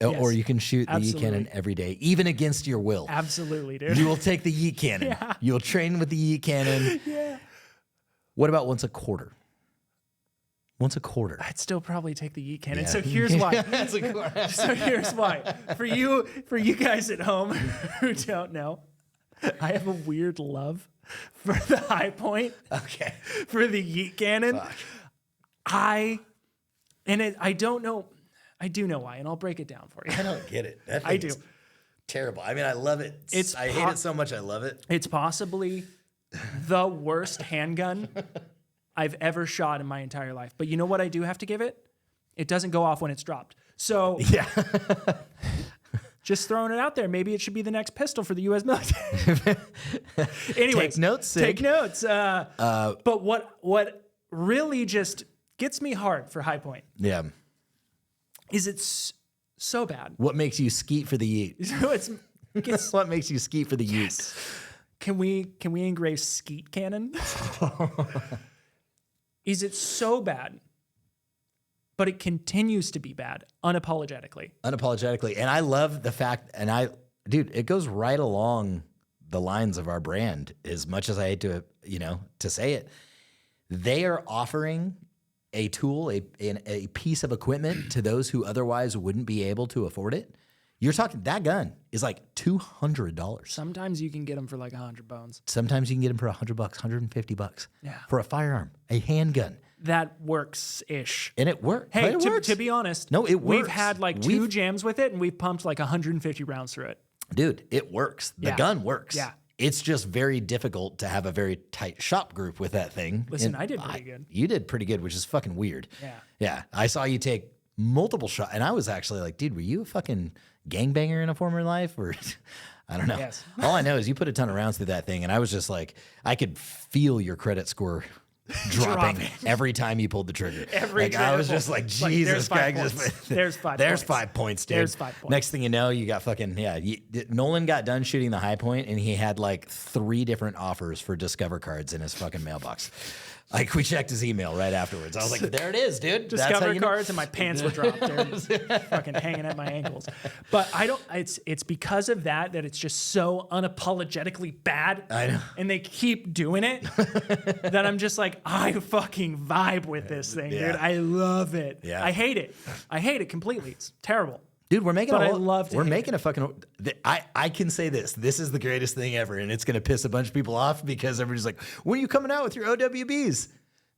Speaker 1: Or
Speaker 2: Yes.
Speaker 1: you can shoot the yeet cannon every day, even against your will.
Speaker 2: Absolutely, dude.
Speaker 1: You will take the yeet cannon.
Speaker 2: Yeah.
Speaker 1: You'll train with the yeet cannon.
Speaker 2: Yeah.
Speaker 1: What about once a quarter? Once a quarter.
Speaker 2: I'd still probably take the yeet cannon.
Speaker 1: Yeah.
Speaker 2: So here's why.
Speaker 1: That's a quarter.
Speaker 2: So here's why. For you guys at home who don't know, I have a weird love for the high point.
Speaker 1: Okay.
Speaker 2: For the yeet cannon.
Speaker 1: Fuck.
Speaker 2: I don't know. I do know why, and I'll break it down for you.
Speaker 1: I don't get it. That
Speaker 2: I
Speaker 1: thing
Speaker 2: do.
Speaker 1: is terrible. I mean, I love it. I hate it so much. I love it.
Speaker 2: It's possibly the worst handgun I've ever shot in my entire life. But you know what I do have to give it? It doesn't go off when it's dropped. So
Speaker 1: Yeah.
Speaker 2: just throwing it out there. Maybe it should be the next pistol for the U.S. military. Anyways,
Speaker 1: Take notes, Sig.
Speaker 2: Take notes. But what really just gets me hard for high point
Speaker 1: Yeah.
Speaker 2: is it's so bad.
Speaker 1: What makes you skeet for the yeet?
Speaker 2: So it's
Speaker 1: What makes you skeet for the yeet?
Speaker 2: Can we engrave skeet cannon? Is it so bad, but it continues to be bad unapologetically?
Speaker 1: Unapologetically. And I love the fact, dude, it goes right along the lines of our brand, as much as I hate to, to say it. They are offering a tool, a piece of equipment to those who otherwise wouldn't be able to afford it. You're talking, that gun is like $200.
Speaker 2: Sometimes you can get them for like 100 bones.
Speaker 1: Sometimes you can get them for $100, $150
Speaker 2: Yeah.
Speaker 1: for a firearm, a handgun.
Speaker 2: That works-ish.
Speaker 1: And it works.
Speaker 2: Hey,
Speaker 1: It works.
Speaker 2: to be honest,
Speaker 1: No, it
Speaker 2: we've
Speaker 1: works.
Speaker 2: had like two jams with it, and we've pumped like 150 rounds through it.
Speaker 1: Dude, it works. The
Speaker 2: Yeah.
Speaker 1: gun works.
Speaker 2: Yeah.
Speaker 1: It's just very difficult to have a very tight shop group with that thing.
Speaker 2: Listen,
Speaker 1: And
Speaker 2: I did pretty good.
Speaker 1: You did pretty good, which is fucking weird.
Speaker 2: Yeah.
Speaker 1: Yeah. I saw you take multiple shots, and I was actually like, dude, were you a fucking gangbanger in a former life? Or I don't know.
Speaker 2: Yes.
Speaker 1: All I know is you put a ton of rounds through that thing, and I was just like, I could feel your credit score dropping every time you pulled the trigger. I was just like, Jesus, guy,
Speaker 2: there's 5
Speaker 1: there's
Speaker 2: points.
Speaker 1: 5 points, dude.
Speaker 2: There's 5 points.
Speaker 1: Next thing you know, you got fucking Nolan got done shooting the high point, and he had like 3 different offers for Discover cards in his fucking mailbox. Like we checked his email right afterwards. I was like, there it is, dude. That's how
Speaker 2: Discover
Speaker 1: you know.
Speaker 2: cards and my pants were dropped there, fucking hanging at my ankles. But I don't. It's because of that it's just so unapologetically bad.
Speaker 1: I know.
Speaker 2: And they keep doing it that I'm just like, I fucking vibe with this thing,
Speaker 1: Yeah.
Speaker 2: dude. I love it.
Speaker 1: Yeah.
Speaker 2: I hate it. I hate it completely. It's terrible.
Speaker 1: Dude, we're making
Speaker 2: But I love to
Speaker 1: we're
Speaker 2: hate
Speaker 1: making a fucking I can say this. This is the greatest thing ever, and it's gonna piss a bunch of people off because everybody's like, when are you coming out with your OWBs?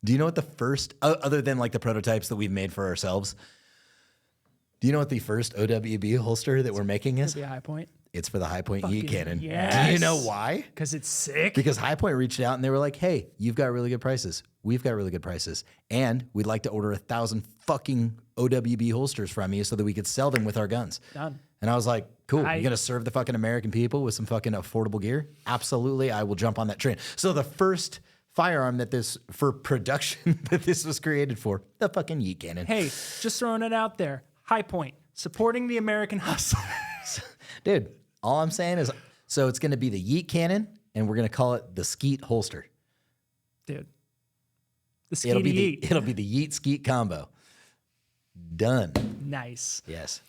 Speaker 1: Do you know what the first other than like the prototypes that we've made for ourselves? Do you know what the first OWB holster that we're making is?
Speaker 2: The high point.
Speaker 1: It's for the High Point Yeet Cannon.
Speaker 2: yes.
Speaker 1: Do you know why?
Speaker 2: Because it's sick.
Speaker 1: Because High Point reached out and they were like, hey, you've got really good prices. We've got really good prices. And we'd like to order 1,000 fucking OWB holsters from you so that we could sell them with our guns.
Speaker 2: Done.
Speaker 1: And I was like, cool.
Speaker 2: I-
Speaker 1: You're going to serve the fucking American people with some fucking affordable gear? Absolutely. I will jump on that train. So the first firearm that this, for production, that this was created for, the fucking Yeet Cannon.
Speaker 2: Hey, just throwing it out there. High Point. Supporting the American hustler.
Speaker 1: Dude, all I'm saying is, so it's going to be the Yeet Cannon, and we're going to call it the Skeet holster.
Speaker 2: Dude. The
Speaker 1: It'll be
Speaker 2: skeety
Speaker 1: the, it'll be the Yeet Skeet combo. Done.
Speaker 2: Nice.
Speaker 1: Yes.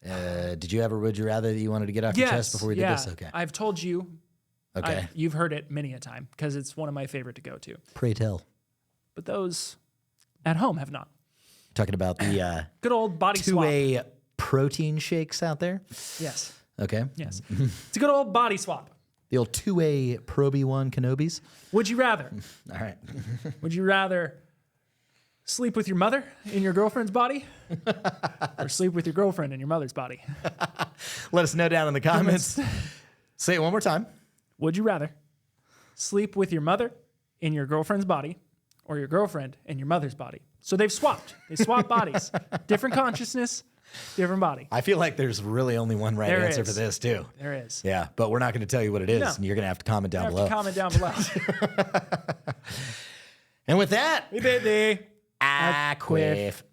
Speaker 1: Did you have a would you rather that you wanted to get off your chest before we did this? Okay.
Speaker 2: I've told you.
Speaker 1: Okay.
Speaker 2: You've heard it many a time because it's one of my favorite to go to.
Speaker 1: Pray tell.
Speaker 2: But those at home have not.
Speaker 1: Talking about the
Speaker 2: Good old body swap.
Speaker 1: 2A protein shakes out there.
Speaker 2: Yes.
Speaker 1: Okay.
Speaker 2: Yes. It's a good old body swap.
Speaker 1: The old 2A Proby 1 Kenobis.
Speaker 2: Would you rather?
Speaker 1: All right.
Speaker 2: Would you rather sleep with your mother in your girlfriend's body or sleep with your girlfriend in your mother's body?
Speaker 1: Let us know down in the comments. Say it one more time.
Speaker 2: Would you rather sleep with your mother in your girlfriend's body or your girlfriend in your mother's body? So they've swapped. They swapped bodies. Different consciousness, different body.
Speaker 1: I feel like there's really only one right
Speaker 2: There
Speaker 1: answer
Speaker 2: is.
Speaker 1: for this, too.
Speaker 2: There is.
Speaker 1: Yeah, but we're not going to tell you what it is,
Speaker 2: No.
Speaker 1: and you're going to have to comment down
Speaker 2: You have
Speaker 1: below.
Speaker 2: to comment down below.
Speaker 1: And with that,
Speaker 2: Hey, baby.
Speaker 1: Aquif.